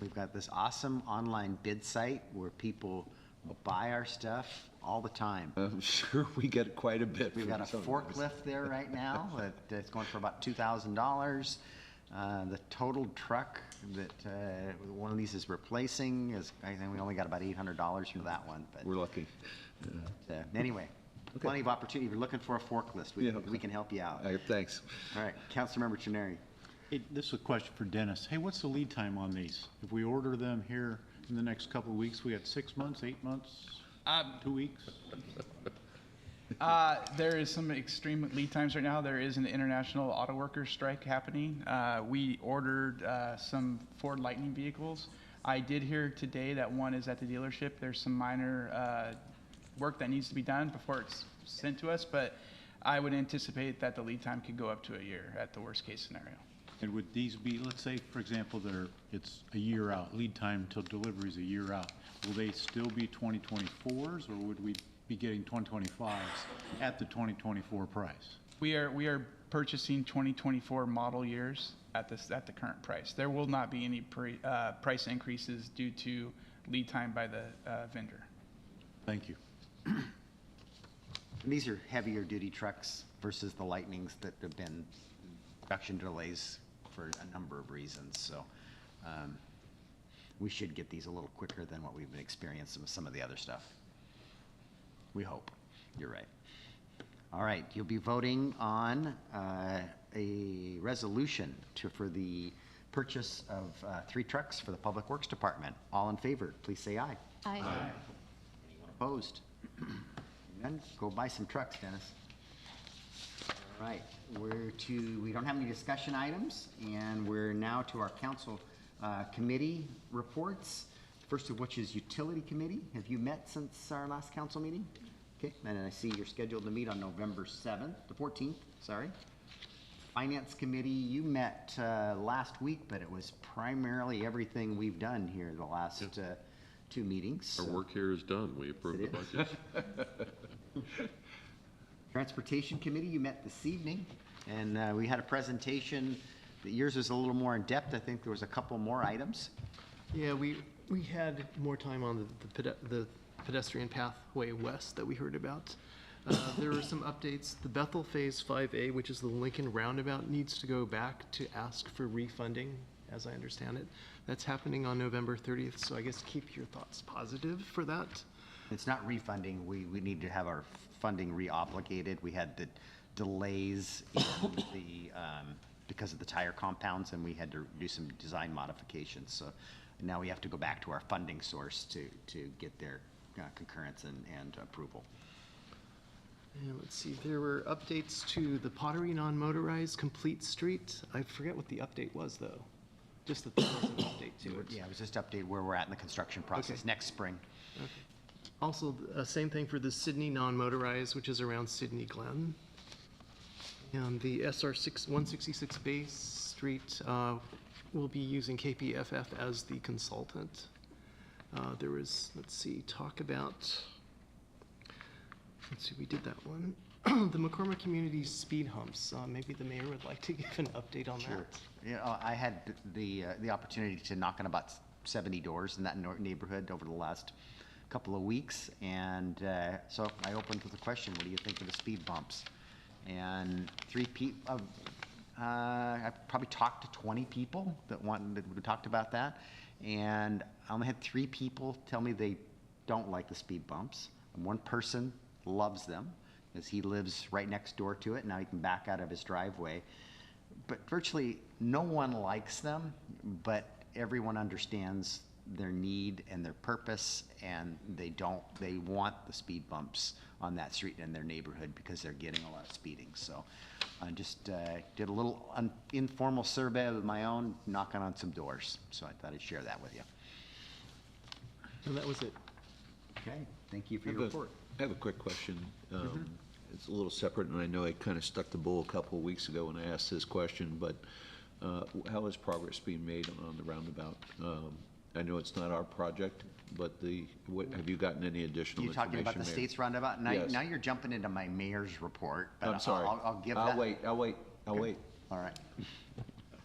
Speaker 1: We've got this awesome online bid site where people will buy our stuff all the time.
Speaker 11: I'm sure we get quite a bit.
Speaker 1: We've got a
Speaker 11: from some of those.
Speaker 1: forklift there right now that's going for about $2,000. The total truck that one of these is replacing is, I think we only got about $800 for that one. But
Speaker 11: We're lucky.
Speaker 1: anyway, plenty of opportunity. If you're looking for a forklift, we can help you out.
Speaker 11: Thanks.
Speaker 1: All right, Councilmember Terneri.
Speaker 4: Hey, this is a question for Dennis. Hey, what's the lead time on these? If we order them here in the next couple of weeks, we got 6 months, 8 months, 2 weeks?
Speaker 9: There is some extreme lead times right now. There is an international auto workers strike happening. We ordered some Ford Lightning vehicles. I did hear today that one is at the dealership. There's some minor work that needs to be done before it's sent to us, but I would anticipate that the lead time could go up to a year at the worst case scenario.
Speaker 4: And would these be, let's say, for example, it's a year out, lead time until delivery is a year out. Will they still be 2024s or would we be getting 2025s at the 2024 price?
Speaker 9: We are purchasing 2024 model years at the current price. There will not be any price increases due to lead time by the vendor.
Speaker 4: Thank you.
Speaker 1: And these are heavier duty trucks versus the Lightnings that have been production delays for a number of reasons. So we should get these a little quicker than what we've been experiencing with some of the other stuff. We hope. You're right. All right, you'll be voting on a resolution for the purchase of 3 trucks for the Public Works Department. All in favor, please say aye.
Speaker 6: Aye.
Speaker 1: Anyone opposed? None? Go buy some trucks, Dennis. All right, we don't have any discussion items, and we're now to our council committee reports. First of which is Utility Committee. Have you met since our last council meeting? Okay, and I see you're scheduled to meet on November 14th, sorry. Finance Committee, you met last week, but it was primarily everything we've done here the last 2 meetings.
Speaker 3: Our
Speaker 1: so.
Speaker 3: work here is done. We approved the budget.
Speaker 1: Transportation Committee, you met this evening, and we had a presentation. Yours was a little more in depth. I think there was a couple more items.
Speaker 13: Yeah, we had more time on the pedestrian pathway west that we heard about. There were some updates. The Bethel Phase 5A, which is the Lincoln Roundabout, needs to go back to ask for refunding, as I understand it. That's happening on November 30th, so I guess keep your thoughts positive for that.
Speaker 1: It's not refunding. We need to have our funding reobligated. We had the delays in the because of the tire compounds, and we had to do some design modifications. So now we have to go back to our funding source to get their concurrence and approval.
Speaker 13: And let's see, there were updates to the Pottery Non-Motorized Complete Street. I forget what the update was, though. Just that there was an update to it.
Speaker 1: Yeah, it was just update where we're at in the construction process next spring.
Speaker 13: Okay. Also, same thing for the Sydney Non-Motorized, which is around Sydney Glen. And the SR 166 Bay Street will be using KPFF as the consultant. There was, let's see, talk about, we did that one. The McCormick Community speed humps. Maybe the mayor would like to give an update on that.
Speaker 1: Yeah, I had the opportunity to knock on about 70 doors in that neighborhood over the last couple of weeks, and so I opened with a question: what do you think of the speed bumps? And I probably talked to 20 people that talked about that, and I only had 3 people tell me they don't like the speed bumps. And 1 person loves them, because he lives right next door to it. Now he can back out of his driveway. But virtually no one likes them, but everyone understands their need and their purpose, and they want the speed bumps on that street in their neighborhood because they're getting a lot of speeding. So I just did a little informal survey of my own, knocking on some doors. So I thought I'd share that with you.
Speaker 13: And that was it.
Speaker 1: Okay, thank you for your report.
Speaker 11: I have a quick question. It's a little separate, and I know I kind of stuck the bull a couple of weeks ago when I asked this question, but how is progress being made on the roundabout? I know it's not our project, but have you gotten any additional
Speaker 1: You're talking about the
Speaker 11: there?
Speaker 1: state's roundabout?
Speaker 11: Yes.
Speaker 1: Now you're jumping into my mayor's report. But
Speaker 11: I'm sorry.
Speaker 1: I'll give that.
Speaker 11: I'll wait. Okay.
Speaker 1: All right.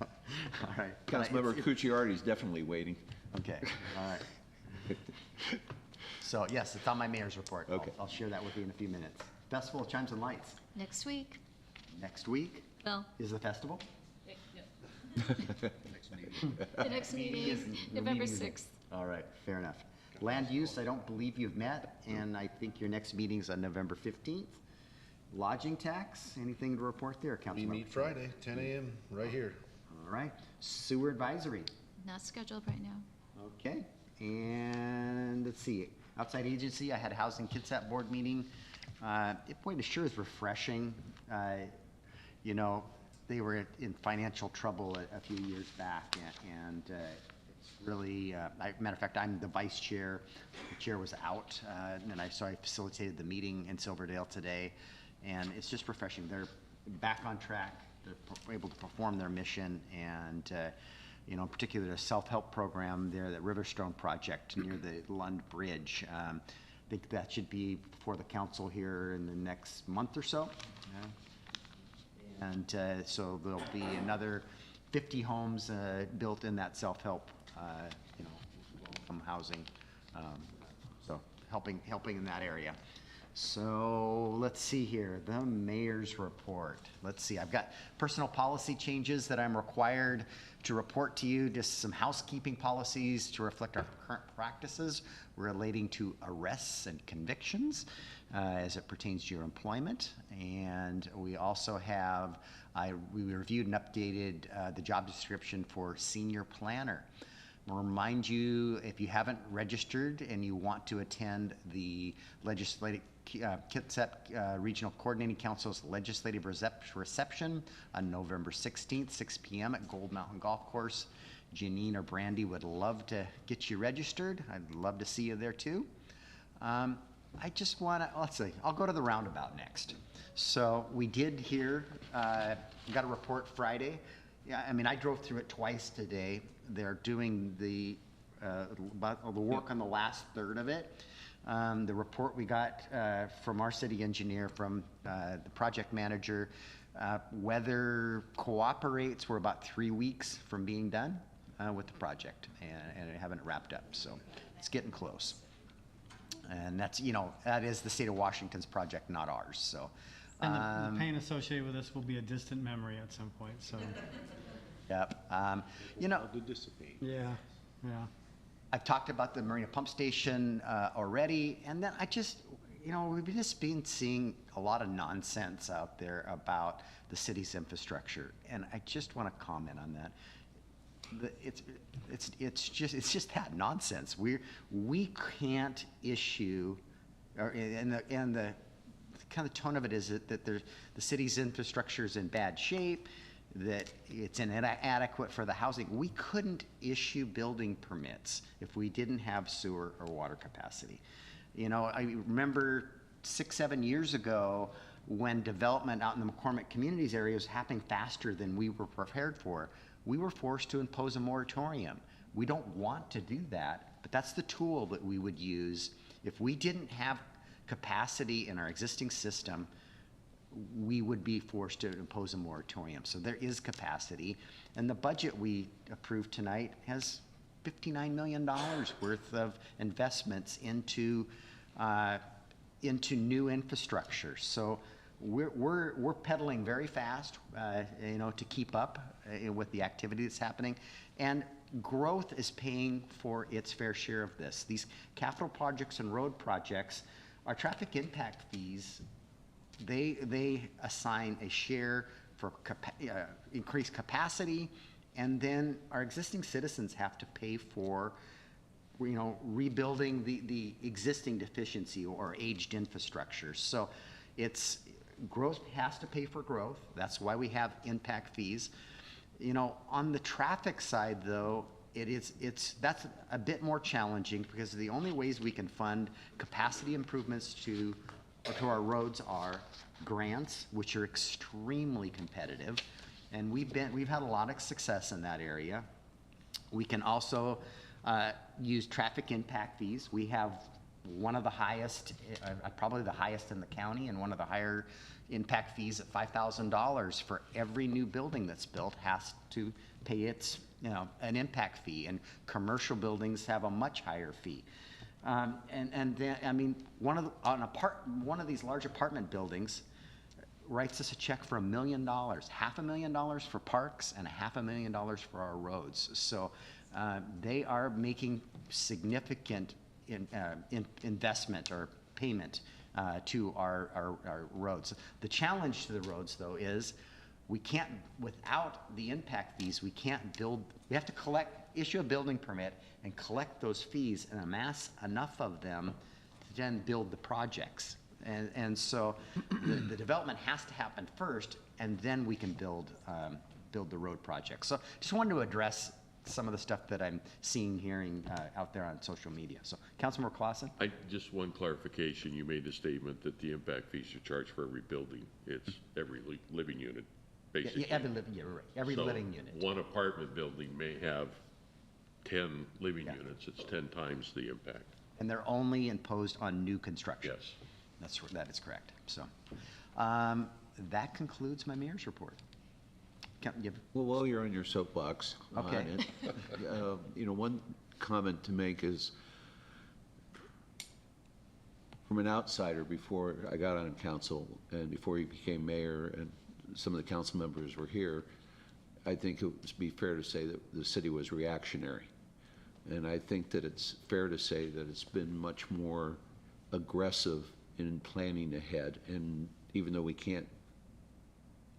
Speaker 1: All right.
Speaker 11: Councilmember Cucciardi is definitely waiting.
Speaker 1: Okay, all right. So yes, it's on my mayor's report.
Speaker 11: Okay.
Speaker 1: I'll share that with you in a few minutes. Festival of Chimes and Lights.
Speaker 6: Next week.
Speaker 1: Next week
Speaker 6: Well,
Speaker 1: is the festival?
Speaker 6: the next meeting is November 6th.
Speaker 1: All right, fair enough. Land use, I don't believe you've met, and I think your next meeting's on November 15th. Lodging tax, anything to report there,
Speaker 19: We
Speaker 1: Councilmember?
Speaker 19: meet Friday, 10 a.m. right here.
Speaker 1: All right. Sewer advisory.
Speaker 6: Not scheduled right now.
Speaker 1: Okay, and let's see, outside agency, I had a housing Kitsap board meeting. Boy, it sure is refreshing. You know, they were in financial trouble a few years back, and it's really, matter of fact, I'm the vice chair. The chair was out, and I facilitated the meeting in Silverdale today, and it's just refreshing. They're back on track. They're able to perform their mission, and you know, in particular, the self-help program there, the Riverstone project near the Lund Bridge. I think that should be before the council here in the next month or so. And so there'll be another 50 homes built in that self-help, you know, low-income housing So helping in that area. So let's see here, the mayor's report. Let's see, I've got personal policy changes that I'm required to report to you, just some housekeeping policies to reflect our current practices relating to arrests and convictions as it pertains to your employment. And we also have, we reviewed and updated the job description for senior planner. I'll remind you, if you haven't registered and you want to attend the legislative Kitsap Regional Coordinating Council's legislative reception on November 16th, 6 p.m. at Gold Mountain Golf Course, Janine or Brandy would love to get you registered. I'd love to see you there too. I just want to, let's see, I'll go to the roundabout next. So we did hear, got a report Friday. Yeah, I mean, I drove through it twice today. They're doing the work on the last third of it. The report we got from our city engineer, from the project manager, weather cooperates. We're about 3 weeks from being done with the project, and I haven't wrapped up, so it's getting close. And that's, you know, that is the state of Washington's project, not ours, so.
Speaker 7: And the pain associated with this will be a distant memory at some point, so.
Speaker 1: Yep. You know.
Speaker 4: To dissipate.
Speaker 7: Yeah, yeah.
Speaker 1: I've talked about the Marina Pump Station already, and then I just, you know, we've just been seeing a lot of nonsense out there about the city's infrastructure, and I just want to comment on that. It's just that nonsense. We can't issue, and the kind of tone of it is that the city's infrastructure is in bad shape, that it's inadequate for the housing. We couldn't issue building permits if we didn't have sewer or water capacity. You know, I remember 6-7 years ago when development out in the McCormick Communities area was happening faster than we were prepared for. We were forced to impose a moratorium. We don't want to do that, but that's the tool that we would use. If we didn't have capacity in our existing system, we would be forced to impose a moratorium. So there is capacity. And the budget we approved tonight has $59 million worth of investments into new infrastructure. So we're pedaling very fast, you know, to keep up with the activity that's happening. And growth is paying for its fair share of this. These capital projects and road projects, our traffic impact fees, they assign a share for increased capacity, and then our existing citizens have to pay for, you know, rebuilding the existing deficiency or aged infrastructure. So it's growth has to pay for growth. That's why we have impact fees. You know, on the traffic side though, that's a bit more challenging, because the only ways we can fund capacity improvements to our roads are grants, which are extremely competitive, and we've had a lot of success in that area. We can also use traffic impact fees. We have one of the highest, probably the highest in the county, and one of the higher impact fees at $5,000 for every new building that's built has to pay its, you know, an impact fee, and commercial buildings have a much higher fee. And then, I mean, one of these large apartment buildings writes us a check for $1 million, $500,000 for parks and $500,000 for our roads. So they are making significant investment or payment to our roads. The challenge to the roads, though, is we can't, without the impact fees, we can't build. We have to issue a building permit and collect those fees and amass enough of them to then build the projects. And so the development has to happen first, and then we can build the road projects. So just wanted to address some of the stuff that I'm seeing, hearing out there on social media. So, Councilmember Clausen?
Speaker 3: Just one clarification. You made the statement that the impact fees are charged for every building. It's every living unit, basically.
Speaker 1: Yeah, every living unit.
Speaker 3: One apartment building may have 10 living units. It's 10 times the impact.
Speaker 1: And they're only imposed on new construction.
Speaker 3: Yes.
Speaker 1: That is correct. So that concludes my mayor's report.
Speaker 11: Well, while you're on your soapbox,
Speaker 1: okay.
Speaker 11: you know, one comment to make is from an outsider, before I got on council and before he became mayor and some of the council members were here, I think it would be fair to say that the city was reactionary. And I think that it's fair to say that it's been much more aggressive in planning ahead. And even though we can't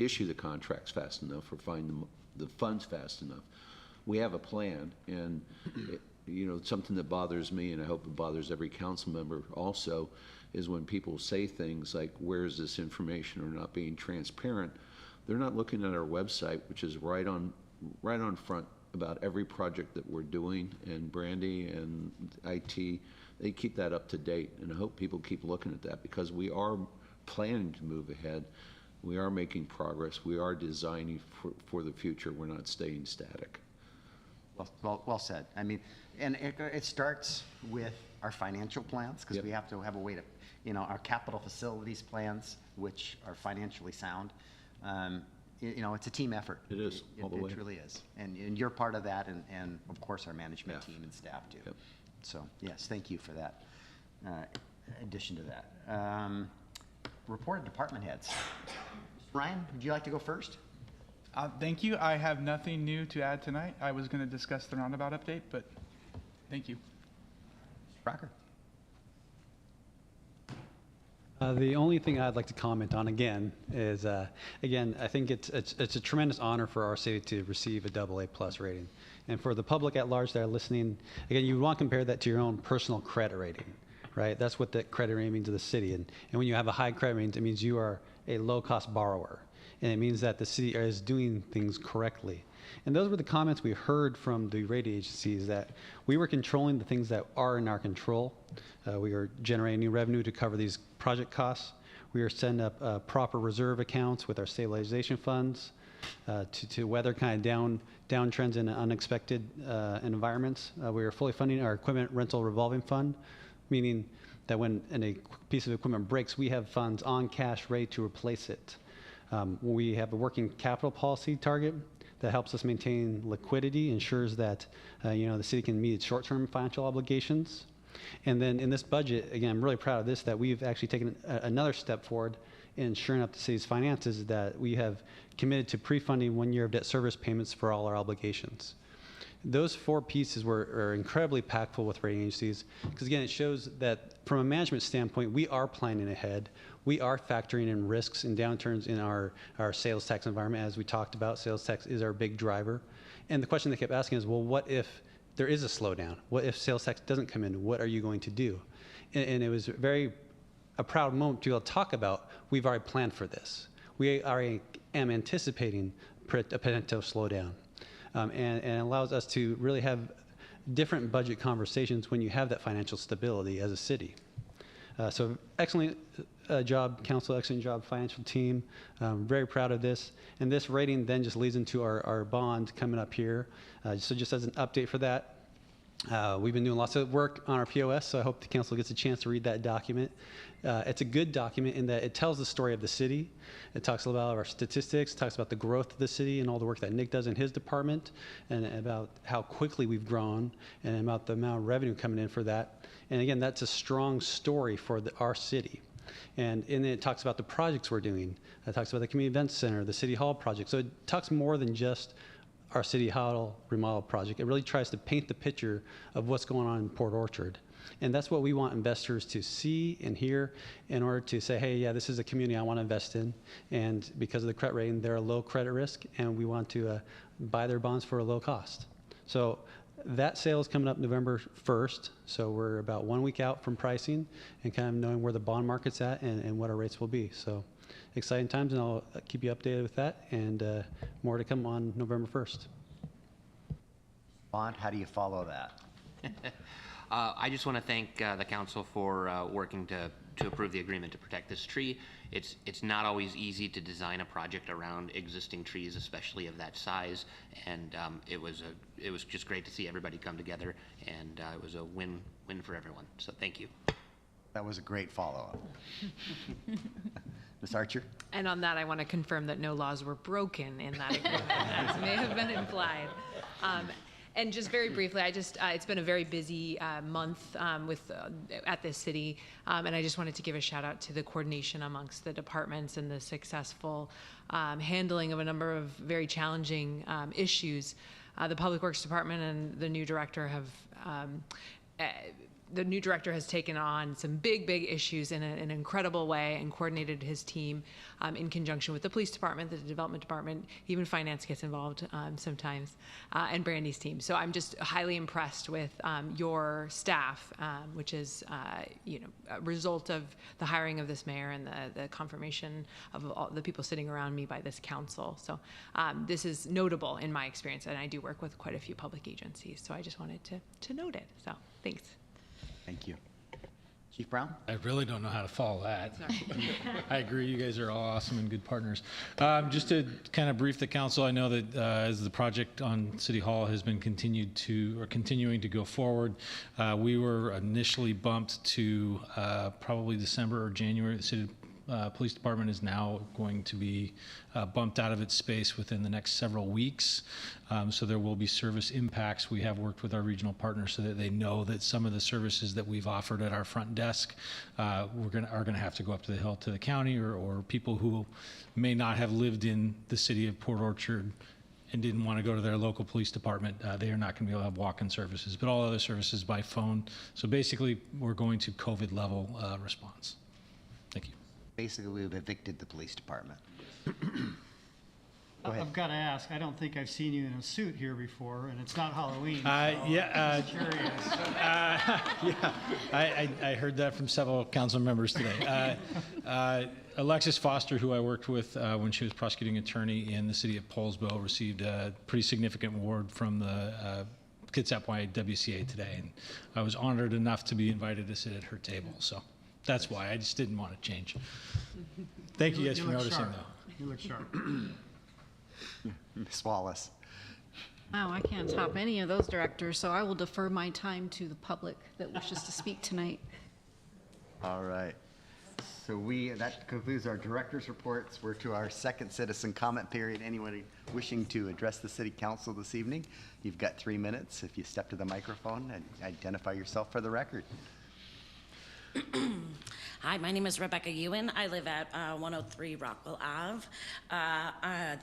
Speaker 11: issue the contracts fast enough or find the funds fast enough, we have a plan. And you know, something that bothers me, and I hope it bothers every council member also, is when people say things like, where's this information, or not being transparent. They're not looking at our website, which is right on front about every project that we're doing, and Brandy and IT, they keep that up to date. And I hope people keep looking at that, because we are planning to move ahead. We are making progress. We are designing for the future. We're not staying static.
Speaker 1: Well said. I mean, and it starts with our financial plans, because we have to have a way to, you know, our capital facilities plans, which are financially sound. You know, it's a team effort.
Speaker 11: It is, all the way.
Speaker 1: It really is. And you're part of that, and of course, our management team and staff too.
Speaker 11: Yep.
Speaker 1: So, yes, thank you for that, addition to that. Report of department heads. Ryan, would you like to go first?
Speaker 9: Thank you. I have nothing new to add tonight. I was going to discuss the roundabout update, but thank you.
Speaker 1: Rocker.
Speaker 12: The only thing I'd like to comment on again is, again, I think it's a tremendous honor for our city to receive a AA+ rating. And for the public at large that are listening, again, you want to compare that to your own personal credit rating, right? That's what the credit rating means to the city. And when you have a high credit rating, it means you are a low-cost borrower. And it means that the city is doing things correctly. And those were the comments we heard from the rating agencies, that we were controlling the things that are in our control. We are generating new revenue to cover these project costs. We are setting up proper reserve accounts with our stabilization funds to weather kind of downtrends in unexpected environments. We are fully funding our equipment rental revolving fund, meaning that when a piece of equipment breaks, we have funds on cash ready to replace it. We have a working capital policy target that helps us maintain liquidity, ensures that you know, the city can meet its short-term financial obligations. And then in this budget, again, I'm really proud of this, that we've actually taken another step forward in shoring up the city's finances, that we have committed to pre-funding 1 year of debt service payments for all our obligations. Those four pieces are incredibly impactful with rating agencies, because again, it shows that from a management standpoint, we are planning ahead. We are factoring in risks and downturns in our sales tax environment. As we talked about, sales tax is our big driver. And the question they kept asking is, well, what if there is a slowdown? What if sales tax doesn't come in? What are you going to do? And it was a proud moment to be able to talk about, we've already planned for this. We already am anticipating a potential slowdown. And it allows us to really have different budget conversations when you have that financial stability as a city. So excellent job, council, excellent job, financial team. Very proud of this. And this rating then just leads into our bond coming up here. So just as an update for that, we've been doing lots of work on our POS, so I hope the council gets a chance to read that document. It's a good document in that it tells the story of the city. It talks about our statistics, talks about the growth of the city and all the work that Nick does in his department, and about how quickly we've grown, and about the amount of revenue coming in for that. And again, that's a strong story for our city. And in it talks about the projects we're doing. It talks about the community events center, the city hall project. So it talks more than just our city hall remodel project. It really tries to paint the picture of what's going on in Port Orchard. And that's what we want investors to see and hear in order to say, hey, yeah, this is a community I want to invest in. And because of the credit rating, they're a low credit risk, and we want to buy their bonds for a low cost. So that sale is coming up November 1st. So we're about 1 week out from pricing and kind of knowing where the bond market's at and what our rates will be. So exciting times, and I'll keep you updated with that, and more to come on November 1st.
Speaker 1: Bond, how do you follow that?
Speaker 14: I just want to thank the council for working to approve the agreement to protect this tree. It's not always easy to design a project around existing trees, especially of that size, and it was just great to see everybody come together, and it was a win for everyone. So thank you.
Speaker 1: That was a great follow-up. Ms. Archer?
Speaker 18: And on that, I want to confirm that no laws were broken in that agreement, as may have been implied. And just very briefly, it's been a very busy month at this city, and I just wanted to give a shout out to the coordination amongst the departments and the successful handling of a number of very challenging issues. The Public Works Department and the new director has taken on some big issues in an incredible way and coordinated his team in conjunction with the police department, the development department, even finance gets involved sometimes, and Brandy's team. So I'm just highly impressed with your staff, which is a result of the hiring of this mayor and the confirmation of all the people sitting around me by this council. So this is notable in my experience, and I do work with quite a few public agencies. So I just wanted to note it. So thanks.
Speaker 1: Thank you. Chief Brown?
Speaker 20: I really don't know how to follow that. I agree. You guys are all awesome and good partners. Just to kind of brief the council, I know that as the project on City Hall has been continuing to go forward, we were initially bumped to probably December or January. The city police department is now going to be bumped out of its space within the next several weeks. So there will be service impacts. We have worked with our regional partners so that they know that some of the services that we've offered at our front desk are going to have to go up to the hill to the county, or people who may not have lived in the city of Port Orchard and didn't want to go to their local police department, they are not going to be able to have walk-in services, but all other services by phone. So basically, we're going to COVID level response. Thank you.
Speaker 1: Basically, we've evicted the police department. Go ahead.
Speaker 7: I've got to ask, I don't think I've seen you in a suit here before, and it's not Halloween.
Speaker 20: Yeah,
Speaker 7: Curious.
Speaker 20: I heard that from several council members today. Alexis Foster, who I worked with when she was prosecuting attorney in the city of Poulsbo, received a pretty significant award from the Kitsap YWCA today, and I was honored enough to be invited to sit at her table. So that's why I just didn't want to change. Thank you guys for noticing,
Speaker 7: sharp.
Speaker 20: though.
Speaker 7: You look sharp.
Speaker 1: Ms. Wallace.
Speaker 2: Wow, I can't top any of those directors, so I will defer my time to the public that wishes to speak tonight.
Speaker 1: All right. So that concludes our director's reports. We're to our second citizen comment period. Anyone wishing to address the city council this evening, you've got 3 minutes. If you step to the microphone and identify yourself for the record.
Speaker 21: Hi, my name is Rebecca Ewan. I live at 103 Rockwell Ave.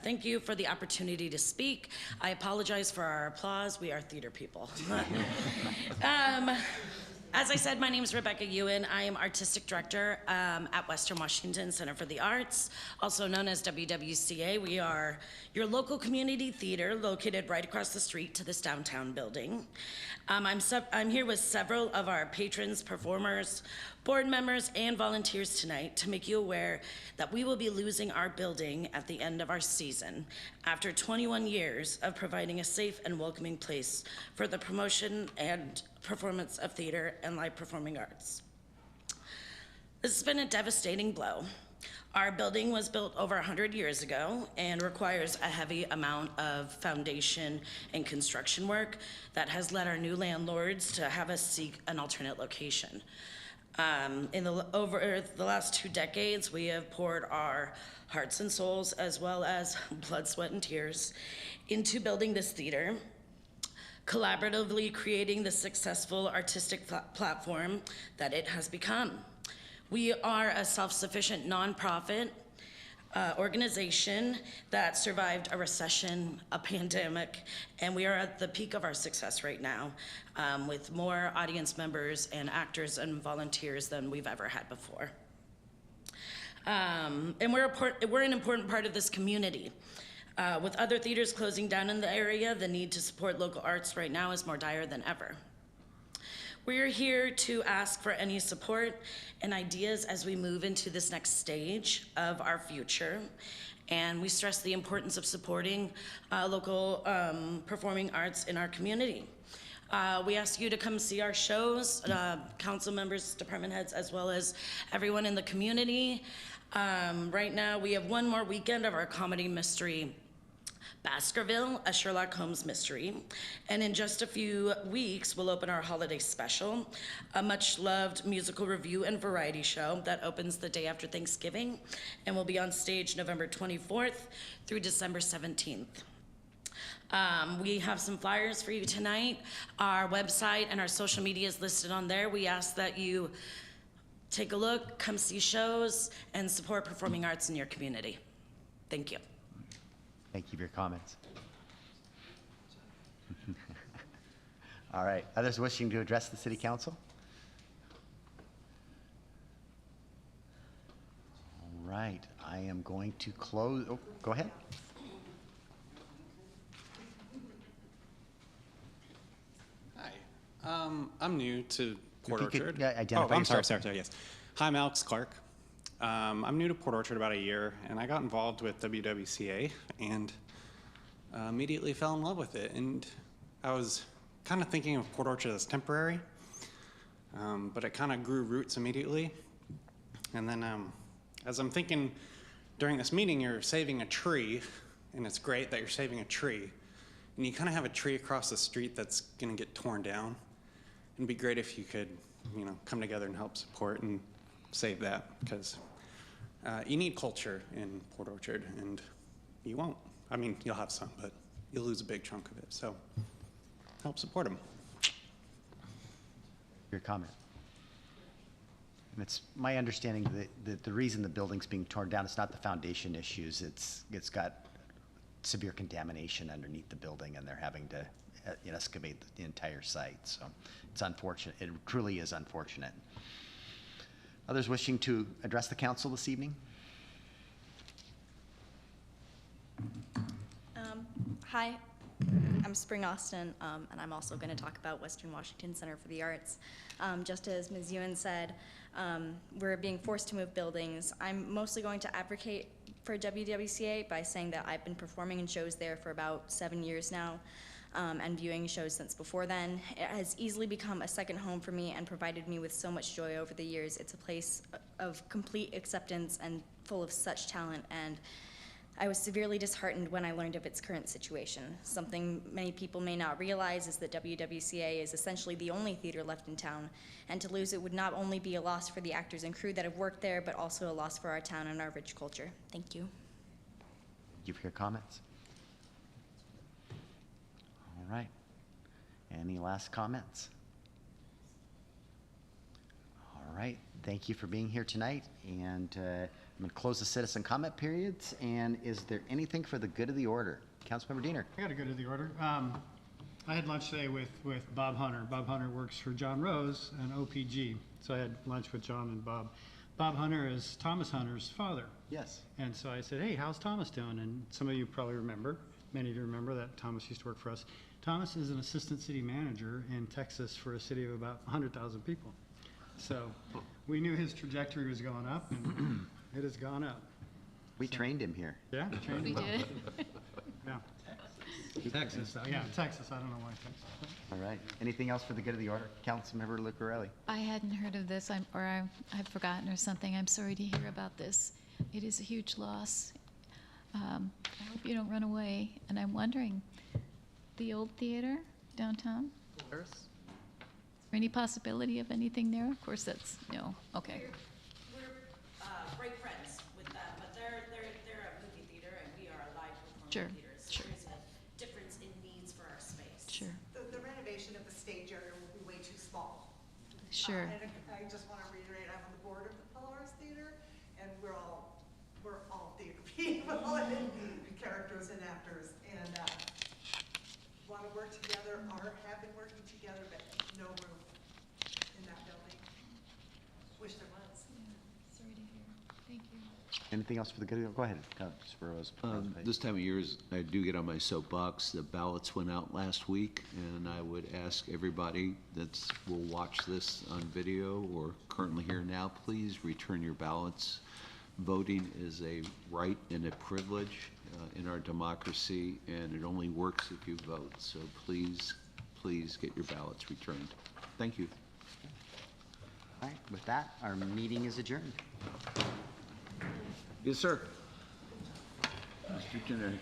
Speaker 21: Thank you for the opportunity to speak. I apologize for our applause. We are theater people. As I said, my name is Rebecca Ewan. I am Artistic Director at Western Washington Center for the Arts, also known as WWCA. We are your local community theater located right across the street to this downtown building. I'm here with several of our patrons, performers, board members, and volunteers tonight to make you aware that we will be losing our building at the end of our season after 21 years of providing a safe and welcoming place for the promotion and performance of theater and live performing arts. This has been a devastating blow. Our building was built over 100 years ago and requires a heavy amount of foundation and construction work that has led our new landlords to have us seek an alternate location. Over the last 2 decades, we have poured our hearts and souls, as well as blood, sweat, and tears, into building this theater, collaboratively creating the successful artistic platform that it has become. We are a self-sufficient nonprofit organization that survived a recession, a pandemic, and we are at the peak of our success right now with more audience members and actors and volunteers than we've ever had before. And we're an important part of this community. With other theaters closing down in the area, the need to support local arts right now is more dire than ever. We're here to ask for any support and ideas as we move into this next stage of our future. And we stress the importance of supporting local performing arts in our community. We ask you to come see our shows, council members, department heads, as well as everyone in the community. Right now, we have one more weekend of our comedy mystery, Baskerville, a Sherlock Holmes mystery. And in just a few weeks, we'll open our holiday special, a much-loved musical review and variety show that opens the day after Thanksgiving and will be on stage November 24th through December 17th. We have some flyers for you tonight. Our website and our social media is listed on there. We ask that you take a look, come see shows, and support performing arts in your community. Thank you.
Speaker 1: Thank you for your comments. All right, others wishing to address the city council? All right, I am going to close, oh, go ahead.
Speaker 10: Hi, I'm new to Port
Speaker 1: If you could,
Speaker 10: Orchard.
Speaker 1: identify
Speaker 10: Oh, I'm sorry,
Speaker 1: yourself.
Speaker 10: yes. Hi, I'm Alex Clark. I'm new to Port Orchard about a year, and I got involved with WWCA and immediately fell in love with it. And I was kind of thinking of Port Orchard as temporary, but it kind of grew roots immediately. And then as I'm thinking during this meeting, you're saving a tree, and it's great that you're saving a tree. And you kind of have a tree across the street that's going to get torn down. It'd be great if you could, you know, come together and help support and save that, because you need culture in Port Orchard, and you won't. I mean, you'll have some, but you'll lose a big chunk of it. So help support them.
Speaker 1: Your comment. And it's my understanding that the reason the building's being torn down, it's not the foundation issues, it's got severe contamination underneath the building, and they're having to excavate the entire site. So it's unfortunate. It truly is unfortunate. Others wishing to address the council this evening?
Speaker 22: Hi, I'm Spring Austin, and I'm also going to talk about Western Washington Center for the Arts. Just as Ms. Ewan said, we're being forced to move buildings. I'm mostly going to advocate for WWCA by saying that I've been performing in shows there for about 7 years now, and viewing shows since before then. It has easily become a second home for me and provided me with so much joy over the years. It's a place of complete acceptance and full of such talent, and I was severely disheartened when I learned of its current situation. Something many people may not realize is that WWCA is essentially the only theater left in town, and to lose it would not only be a loss for the actors and crew that have worked there, but also a loss for our town and our rich culture. Thank you.
Speaker 1: Thank you for your comments. All right. Any last comments? All right. Thank you for being here tonight, and I'm going to close the citizen comment periods. And is there anything for the good of the order? Councilmember Diener.
Speaker 7: I got to go to the order. I had lunch today with Bob Hunter. Bob Hunter works for John Rose and OPG, so I had lunch with John and Bob. Bob Hunter is Thomas Hunter's father.
Speaker 1: Yes.
Speaker 7: And so I said, hey, how's Thomas doing? And some of you probably remember, many of you remember that Thomas used to work for us. Thomas is an assistant city manager in Texas for a city of about 100,000 people. So we knew his trajectory was going up, and it has gone up.
Speaker 1: We trained him here.
Speaker 7: Yeah, trained him.
Speaker 6: We did.
Speaker 7: Yeah. Texas, yeah, Texas. I don't know why Texas.
Speaker 1: All right. Anything else for the good of the order? Councilmember Lucarelli.
Speaker 6: I hadn't heard of this, I've forgotten or something. I'm sorry to hear about this. It is a huge loss. I hope you don't run away. And I'm wondering, the old theater downtown? Is there any possibility of anything there? Of course, that's, no, okay.
Speaker 21: We're great friends with them, but they're a movie theater and we are a live
Speaker 6: Sure,
Speaker 21: performing theater. So
Speaker 6: sure.
Speaker 21: there's a difference in needs for our space.
Speaker 6: Sure,
Speaker 23: The renovation of the stage area will be way too small.
Speaker 6: sure.
Speaker 23: And I just want to reiterate, I'm on the board of the Polaris Theater, and we're all theater people and characters and actors, and want to work together, have been working together, but no room in that building. Wish there was.
Speaker 6: Sorry to hear. Thank you.
Speaker 1: Anything else for the good of the order? Go ahead. Councilmember Rose.
Speaker 11: This time of year, I do get on my soapbox. The ballots went out last week, and I would ask everybody that will watch this on video or currently here now, please return your ballots. Voting is a right and a privilege in our democracy, and it only works if you vote. So please, please get your ballots returned. Thank you.
Speaker 1: All right. With that, our meeting is adjourned.
Speaker 11: Yes, sir. Mr. Generic.